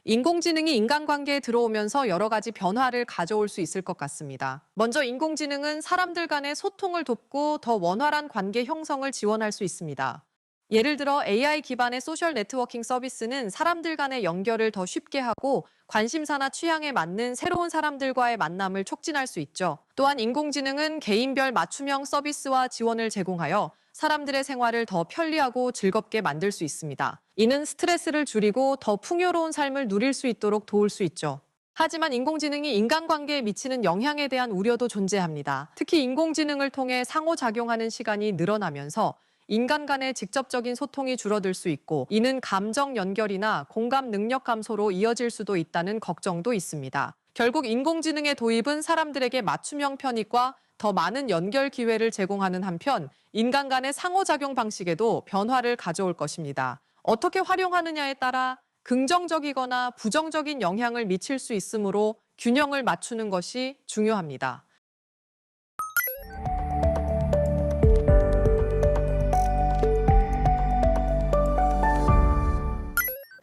B: 인공지능이 인간관계에 들어오면서 여러 가지 변화를 가져올 수 있을 것 같습니다. 먼저 인공지능은 사람들 간의 소통을 돕고 더 원활한 관계 형성을 지원할 수 있습니다. 예를 들어 AI 기반의 소셜 네트워킹 서비스는 사람들 간의 연결을 더 쉽게 하고 관심사나 취향에 맞는 새로운 사람들과의 만남을 촉진할 수 있죠. 또한 인공지능은 개인별 맞춤형 서비스와 지원을 제공하여 사람들의 생활을 더 편리하고 즐겁게 만들 수 있습니다. 이는 스트레스를 줄이고 더 풍요로운 삶을 누릴 수 있도록 도울 수 있죠. 하지만 인공지능이 인간관계에 미치는 영향에 대한 우려도 존재합니다. 특히 인공지능을 통해 상호작용하는 시간이 늘어나면서 인간 간의 직접적인 소통이 줄어들 수 있고 이는 감정 연결이나 공감 능력 감소로 이어질 수도 있다는 걱정도 있습니다. 결국 인공지능의 도입은 사람들에게 맞춤형 편익과 더 많은 연결 기회를 제공하는 한편 인간 간의 상호작용 방식에도 변화를 가져올 것입니다. 어떻게 활용하느냐에 따라 긍정적이거나 부정적인 영향을 미칠 수 있으므로 균형을 맞추는 것이 중요합니다.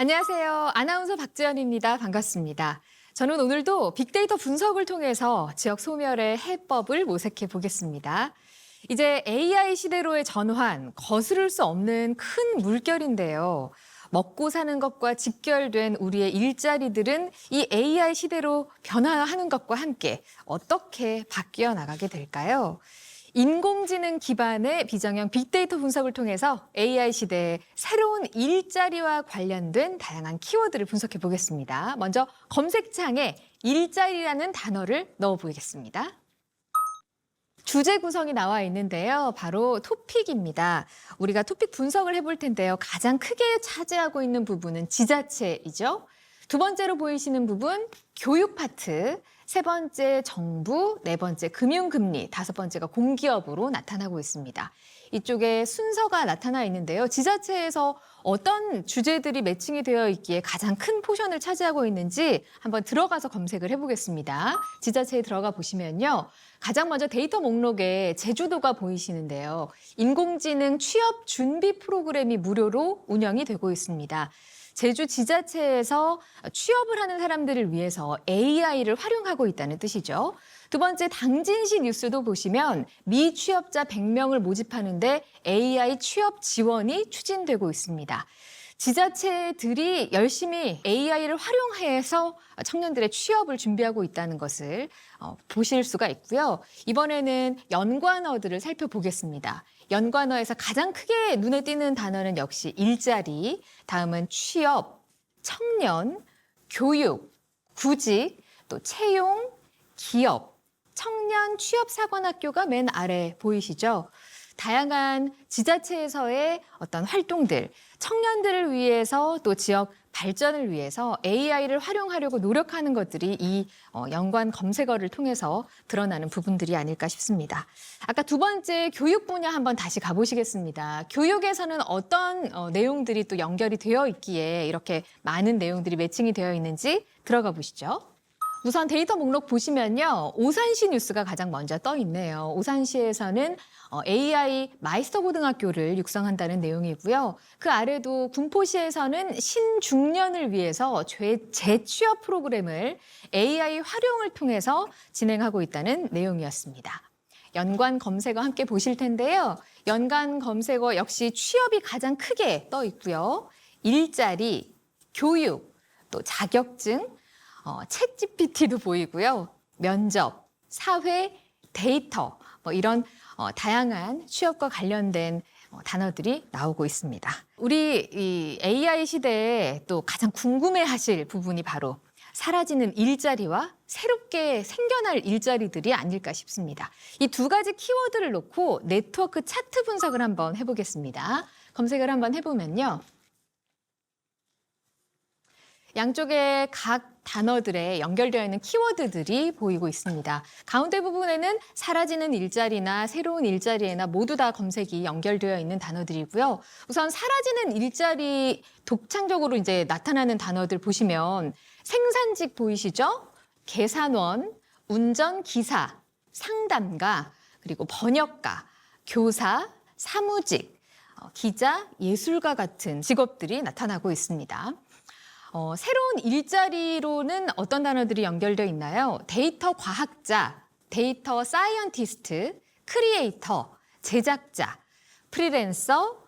E: 안녕하세요. 아나운서 박지연입니다. 반갑습니다. 저는 오늘도 빅데이터 분석을 통해서 지역 소멸의 해법을 모색해 보겠습니다. 이제 AI 시대로의 전환, 거스를 수 없는 큰 물결인데요. 먹고 사는 것과 직결된 우리의 일자리들은 이 AI 시대로 변화하는 것과 함께 어떻게 바뀌어 나가게 될까요? 인공지능 기반의 비정형 빅데이터 분석을 통해서 AI 시대의 새로운 일자리와 관련된 다양한 키워드를 분석해 보겠습니다. 먼저 검색창에 일자리라는 단어를 넣어 보겠습니다. 주제 구성이 나와 있는데요. 바로 토픽입니다. 우리가 토픽 분석을 해볼 텐데요. 가장 크게 차지하고 있는 부분은 지자체이죠. 두 번째로 보이시는 부분 교육 파트, 세 번째 정부, 네 번째 금융금리, 다섯 번째가 공기업으로 나타나고 있습니다. 이쪽에 순서가 나타나 있는데요. 지자체에서 어떤 주제들이 매칭이 되어 있기에 가장 큰 포션을 차지하고 있는지 한번 들어가서 검색을 해보겠습니다. 지자체에 들어가 보시면요. 가장 먼저 데이터 목록에 제주도가 보이시는데요. 인공지능 취업 준비 프로그램이 무료로 운영이 되고 있습니다. 제주 지자체에서 취업을 하는 사람들을 위해서 AI를 활용하고 있다는 뜻이죠. 두 번째 당진시 뉴스도 보시면 미취업자 100명을 모집하는데 AI 취업 지원이 추진되고 있습니다. 지자체들이 열심히 AI를 활용해서 청년들의 취업을 준비하고 있다는 것을 보실 수가 있고요. 이번에는 연관어들을 살펴보겠습니다. 연관어에서 가장 크게 눈에 띄는 단어는 역시 일자리, 다음은 취업, 청년, 교육, 구직, 또 채용, 기업, 청년 취업사관학교가 맨 아래 보이시죠? 다양한 지자체에서의 어떤 활동들, 청년들을 위해서 또 지역 발전을 위해서 AI를 활용하려고 노력하는 것들이 이 연관 검색어를 통해서 드러나는 부분들이 아닐까 싶습니다. 아까 두 번째 교육 분야 한번 다시 가보시겠습니다. 교육에서는 어떤 내용들이 또 연결이 되어 있기에 이렇게 많은 내용들이 매칭이 되어 있는지 들어가 보시죠. 우선 데이터 목록 보시면요. 오산시 뉴스가 가장 먼저 떠 있네요. 오산시에서는 AI 마이스터 고등학교를 육성한다는 내용이고요. 그 아래도 군포시에서는 신중년을 위해서 재취업 프로그램을 AI 활용을 통해서 진행하고 있다는 내용이었습니다. 연관 검색어 함께 보실 텐데요. 연관 검색어 역시 취업이 가장 크게 떠 있고요. 일자리, 교육, 또 자격증, 챗GPT도 보이고요. 면접, 사회, 데이터 뭐 이런 다양한 취업과 관련된 단어들이 나오고 있습니다. 우리 이 AI 시대에 또 가장 궁금해하실 부분이 바로 사라지는 일자리와 새롭게 생겨날 일자리들이 아닐까 싶습니다. 이 두 가지 키워드를 놓고 네트워크 차트 분석을 한번 해보겠습니다. 검색을 한번 해보면요. 양쪽에 각 단어들에 연결되어 있는 키워드들이 보이고 있습니다. 가운데 부분에는 사라지는 일자리나 새로운 일자리에나 모두 다 검색이 연결되어 있는 단어들이고요. 우선 사라지는 일자리 독창적으로 이제 나타나는 단어들 보시면 생산직 보이시죠? 계산원, 운전기사, 상담가, 그리고 번역가, 교사, 사무직, 기자, 예술가 같은 직업들이 나타나고 있습니다. 새로운 일자리로는 어떤 단어들이 연결되어 있나요? 데이터 과학자, 데이터 사이언티스트, 크리에이터, 제작자, 프리랜서,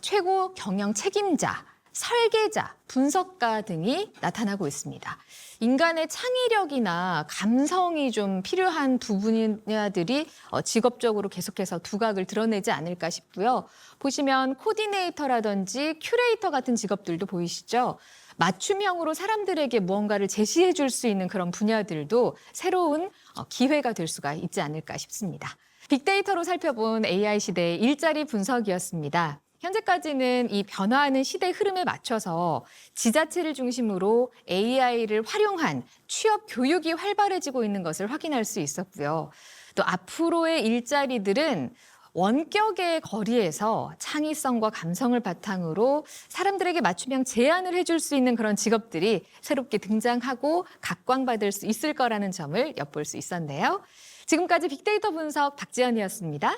E: 최고 경영 책임자, 설계자, 분석가 등이 나타나고 있습니다. 인간의 창의력이나 감성이 좀 필요한 분야들이 직업적으로 계속해서 두각을 드러내지 않을까 싶고요. 보시면 코디네이터라든지 큐레이터 같은 직업들도 보이시죠? 맞춤형으로 사람들에게 무언가를 제시해 줄 수 있는 그런 분야들도 새로운 기회가 될 수가 있지 않을까 싶습니다. 빅데이터로 살펴본 AI 시대의 일자리 분석이었습니다. 현재까지는 이 변화하는 시대 흐름에 맞춰서 지자체를 중심으로 AI를 활용한 취업 교육이 활발해지고 있는 것을 확인할 수 있었고요. 또 앞으로의 일자리들은 원격의 거리에서 창의성과 감성을 바탕으로 사람들에게 맞춤형 제안을 해줄 수 있는 그런 직업들이 새롭게 등장하고 각광받을 수 있을 거라는 점을 엿볼 수 있었네요. 지금까지 빅데이터 분석 박지연이었습니다.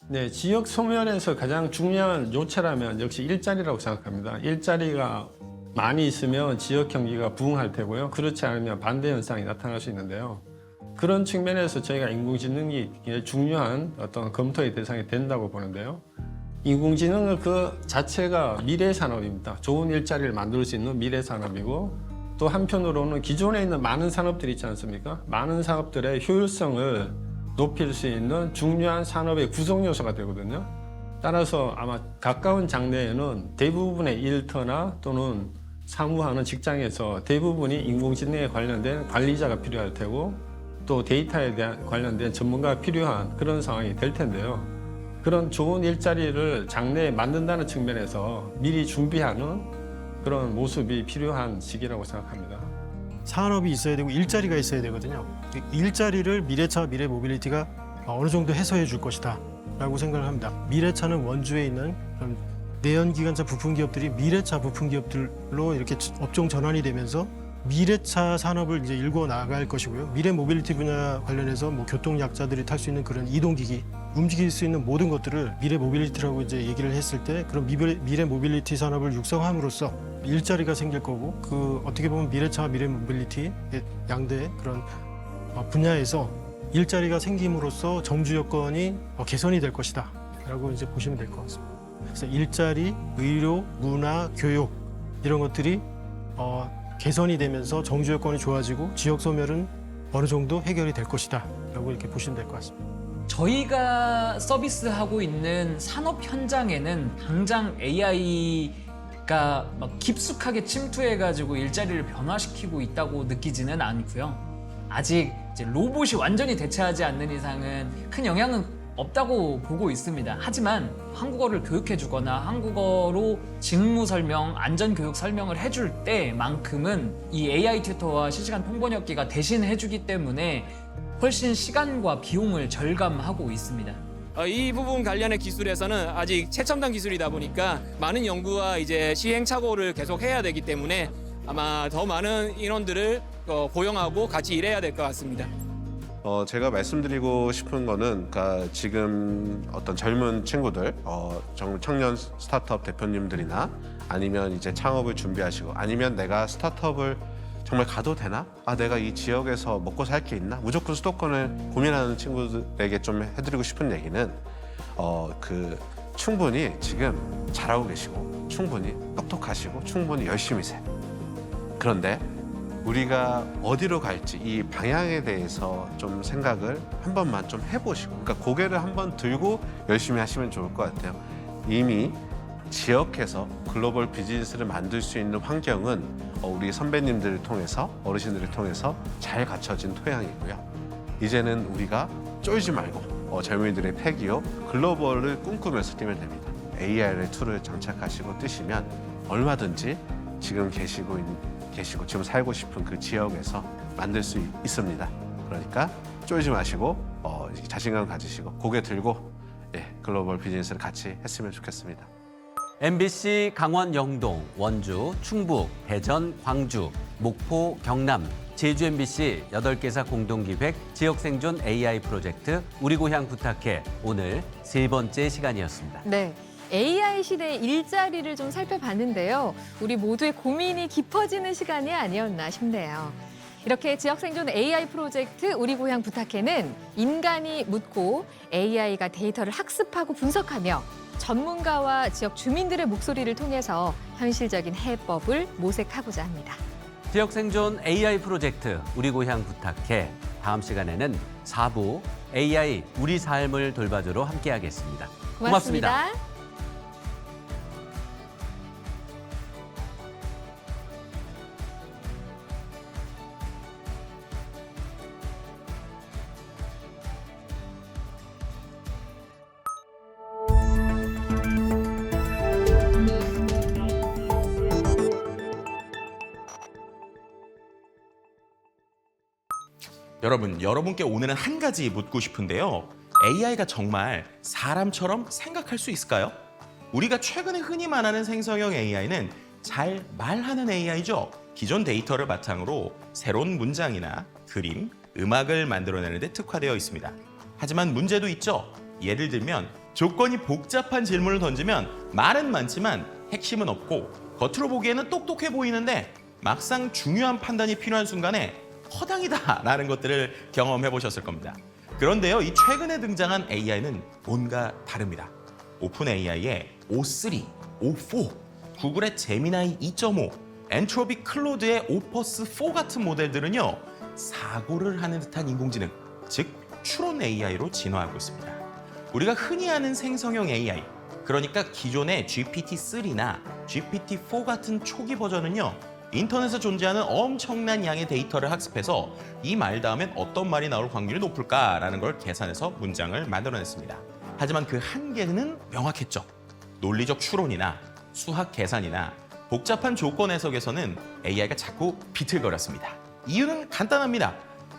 F: 네, 지역 소멸에서 가장 중요한 요체라면 역시 일자리라고 생각합니다. 일자리가 많이 있으면 지역 경기가 부흥할 테고요. 그렇지 않으면 반대 현상이 나타날 수 있는데요. 그런 측면에서 저희가 인공지능이 굉장히 중요한 어떤 검토의 대상이 된다고 보는데요. 인공지능은 그 자체가 미래 산업입니다. 좋은 일자리를 만들 수 있는 미래 산업이고, 또 한편으로는 기존에 있는 많은 산업들이 있지 않습니까? 많은 산업들의 효율성을 높일 수 있는 중요한 산업의 구성 요소가 되거든요. 따라서 아마 가까운 장래에는 대부분의 일터나 또는 사무하는 직장에서 대부분이 인공지능에 관련된 관리자가 필요할 테고, 또 데이터에 대한 관련된 전문가가 필요한 그런 상황이 될 텐데요. 그런 좋은 일자리를 장래에 만든다는 측면에서 미리 준비하는 그런 모습이 필요한 시기라고 생각합니다.
G: 산업이 있어야 되고 일자리가 있어야 되거든요. 일자리를 미래차, 미래 모빌리티가 어느 정도 해소해 줄 것이다 라고 생각을 합니다. 미래차는 원주에 있는 그런 내연기관차 부품기업들이 미래차 부품기업들로 이렇게 업종 전환이 되면서 미래차 산업을 이제 일궈 나갈 것이고요. 미래 모빌리티 분야 관련해서 뭐 교통약자들이 탈 수 있는 그런 이동기기, 움직일 수 있는 모든 것들을 미래 모빌리티라고 이제 얘기를 했을 때 그런 미래 모빌리티 산업을 육성함으로써 일자리가 생길 거고, 그 어떻게 보면 미래차와 미래 모빌리티의 양대 그런 분야에서 일자리가 생김으로써 정주 여건이 개선이 될 것이다 라고 이제 보시면 될 것 같습니다. 그래서 일자리, 의료, 문화, 교육 이런 것들이 개선이 되면서 정주 여건이 좋아지고 지역 소멸은 어느 정도 해결이 될 것이다 라고 이렇게 보시면 될 것 같습니다.
H: 저희가 서비스하고 있는 산업 현장에는 당장 AI가 막 깊숙하게 침투해가지고 일자리를 변화시키고 있다고 느끼지는 않고요. 아직 이제 로봇이 완전히 대체하지 않는 이상은 큰 영향은 없다고 보고 있습니다. 하지만 한국어를 교육해주거나 한국어로 직무 설명, 안전 교육 설명을 해줄 때만큼은 이 AI 튜터와 실시간 통번역기가 대신 해주기 때문에 훨씬 시간과 비용을 절감하고 있습니다.
I: 이 부분 관련의 기술에서는 아직 최첨단 기술이다 보니까 많은 연구와 이제 시행착오를 계속 해야 되기 때문에 아마 더 많은 인원들을 고용하고 같이 일해야 될 것 같습니다.
J: 제가 말씀드리고 싶은 거는 그러니까 지금 어떤 젊은 친구들, 청년 스타트업 대표님들이나 아니면 이제 창업을 준비하시고 아니면 내가 스타트업을 정말 가도 되나? 내가 이 지역에서 먹고 살 게 있나? 무조건 수도권을 고민하는 친구들에게 좀 해드리고 싶은 얘기는 충분히 지금 잘하고 계시고 충분히 똑똑하시고 충분히 열심히세요. 그런데 우리가 어디로 갈지 이 방향에 대해서 좀 생각을 한 번만 좀 해보시고 그러니까 고개를 한번 들고 열심히 하시면 좋을 것 같아요. 이미 지역에서 글로벌 비즈니스를 만들 수 있는 환경은 우리 선배님들을 통해서 어르신들을 통해서 잘 갖춰진 토양이고요. 이제는 우리가 쫄지 말고 젊은이들의 패기요 글로벌을 꿈꾸면서 뛰면 됩니다. AI의 툴을 장착하시고 뛰시면 얼마든지 지금 계시고 지금 살고 싶은 그 지역에서 만들 수 있습니다. 그러니까 쫄지 마시고 자신감 가지시고 고개 들고 글로벌 비즈니스를 같이 했으면 좋겠습니다.
C: MBC 강원 영동, 원주, 충북, 대전, 광주, 목포, 경남, 제주 MBC 8개사 공동기획 지역생존 AI 프로젝트 우리 고향 부탁해 오늘 3번째 시간이었습니다.
E: 네. AI 시대의 일자리를 좀 살펴봤는데요. 우리 모두의 고민이 깊어지는 시간이 아니었나 싶네요. 이렇게 지역생존 AI 프로젝트 우리 고향 부탁해는 인간이 묻고 AI가 데이터를 학습하고 분석하며 전문가와 지역 주민들의 목소리를 통해서 현실적인 해법을 모색하고자 합니다.
C: 지역생존 AI 프로젝트 우리 고향 부탁해 다음 시간에는 4부 AI 우리 삶을 돌봐주러 함께하겠습니다. 고맙습니다.
K: 여러분께 오늘은 한 가지 묻고 싶은데요. AI가 정말 사람처럼 생각할 수 있을까요? 우리가 최근에 흔히 말하는 생성형 AI는 잘 말하는 AI죠. 기존 데이터를 바탕으로 새로운 문장이나 그림, 음악을 만들어내는 데 특화되어 있습니다. 하지만 문제도 있죠. 예를 들면 조건이 복잡한 질문을 던지면 말은 많지만 핵심은 없고 겉으로 보기에는 똑똑해 보이는데 막상 중요한 판단이 필요한 순간에 허당이다라는 것들을 경험해 보셨을 겁니다. 그런데요, 이 최근에 등장한 AI는 뭔가 다릅니다. 오픈 AI의 O3, O4, 구글의 제미나이 2.5, 엔트로피 클로드의 오퍼스 4 같은 모델들은요, 사고를 하는 듯한 인공지능, 즉 추론 AI로 진화하고 있습니다. 우리가 흔히 아는 생성형 AI, 그러니까 기존의 GPT-3나 GPT-4 같은 초기 버전은요, 인터넷에 존재하는 엄청난 양의 데이터를 학습해서 이 말 다음엔 어떤 말이 나올 확률이 높을까라는 걸 계산해서 문장을 만들어냈습니다. 하지만 그 한계는 명확했죠. 논리적 추론이나 수학 계산이나 복잡한 조건 해석에서는 AI가 자꾸 비틀거렸습니다. 이유는 간단합니다.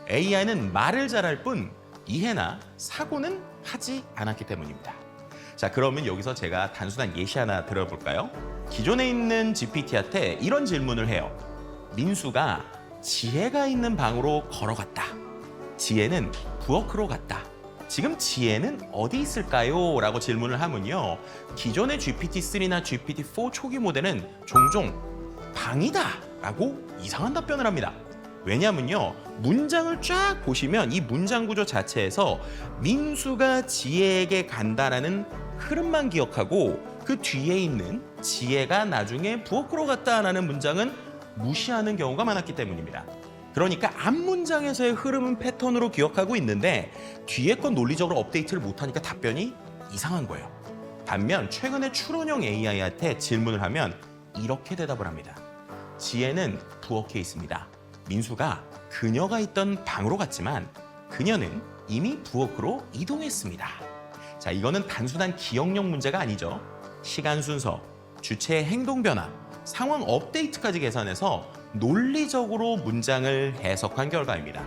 K: AI는 말을 잘할 뿐 이해나 사고는 하지 않았기 때문입니다. 자, 그러면 여기서 제가 단순한 예시 하나 들어볼까요? 기존에 있는 GPT한테 이런 질문을 해요. 민수가 지혜가 있는 방으로 걸어갔다. 지혜는 부엌으로 갔다. 지금 지혜는 어디 있을까요? 라고 질문을 하면요. 기존의 GPT-3나 GPT-4 초기 모델은 종종 방이다 라고 이상한 답변을 합니다. 왜냐면요, 문장을 쫙 보시면 이 문장 구조 자체에서 민수가 지혜에게 간다라는 흐름만 기억하고 그 뒤에 있는 지혜가 나중에 부엌으로 갔다라는 문장은 무시하는 경우가 많았기 때문입니다. 그러니까 앞 문장에서의 흐름은 패턴으로 기억하고 있는데 뒤에 건 논리적으로 업데이트를 못하니까 답변이 이상한 거예요. 반면 최근에 추론형 AI한테 질문을 하면 이렇게 대답을 합니다. 지혜는 부엌에 있습니다. 민수가 그녀가 있던 방으로 갔지만 그녀는 이미 부엌으로 이동했습니다. 자, 이거는 단순한 기억력 문제가 아니죠. 시간 순서, 주체의 행동 변화, 상황 업데이트까지 계산해서 논리적으로 문장을 해석한 결과입니다.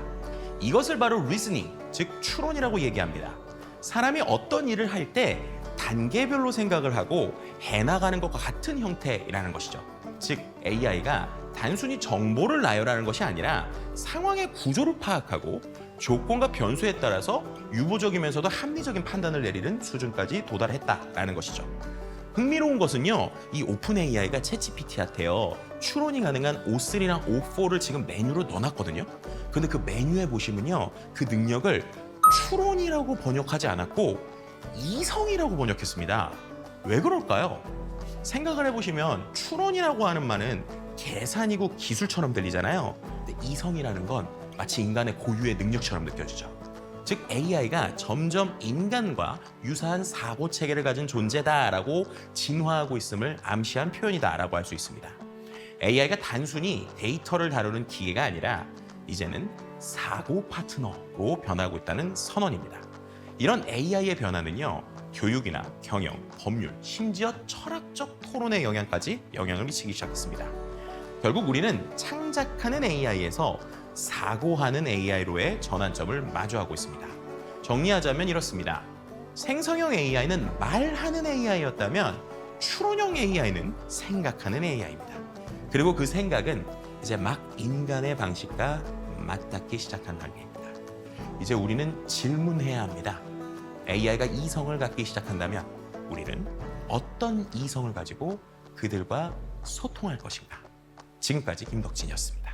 K: 이것을 바로 리즈닝, 즉 추론이라고 얘기합니다. 사람이 어떤 일을 할 때 단계별로 생각을 하고 해나가는 것과 같은 형태라는 것이죠. 즉 AI가 단순히 정보를 나열하는 것이 아니라 상황의 구조를 파악하고 조건과 변수에 따라서 유보적이면서도 합리적인 판단을 내리는 수준까지 도달했다라는 것이죠. 흥미로운 것은요, 이 오픈 AI가 챗GPT한테요 추론이 가능한 O3랑 O4를 지금 메뉴로 넣어놨거든요. 근데 그 메뉴에 보시면요, 그 능력을 추론이라고 번역하지 않았고 이성이라고 번역했습니다. 왜 그럴까요? 생각을 해보시면 추론이라고 하는 말은 계산이고 기술처럼 들리잖아요. 근데 이성이라는 건 마치 인간의 고유의 능력처럼 느껴지죠. 즉 AI가 점점 인간과 유사한 사고 체계를 가진 존재다라고 진화하고 있음을 암시한 표현이다라고 할 수 있습니다. AI가 단순히 데이터를 다루는 기계가 아니라 이제는 사고 파트너로 변하고 있다는 선언입니다. 이런 AI의 변화는요, 교육이나 경영, 법률, 심지어 철학적 토론의 영향까지 영향을 미치기 시작했습니다. 결국 우리는 창작하는 AI에서 사고하는 AI로의 전환점을 마주하고 있습니다. 정리하자면 이렇습니다. 생성형 AI는 말하는 AI였다면 추론형 AI는 생각하는 AI입니다. 그리고 그 생각은 이제 막 인간의 방식과 맞닿기 시작한 단계입니다. 이제 우리는 질문해야 합니다. AI가 이성을 갖기 시작한다면 우리는 어떤 이성을 가지고 그들과 소통할 것인가? 지금까지 김덕진이었습니다.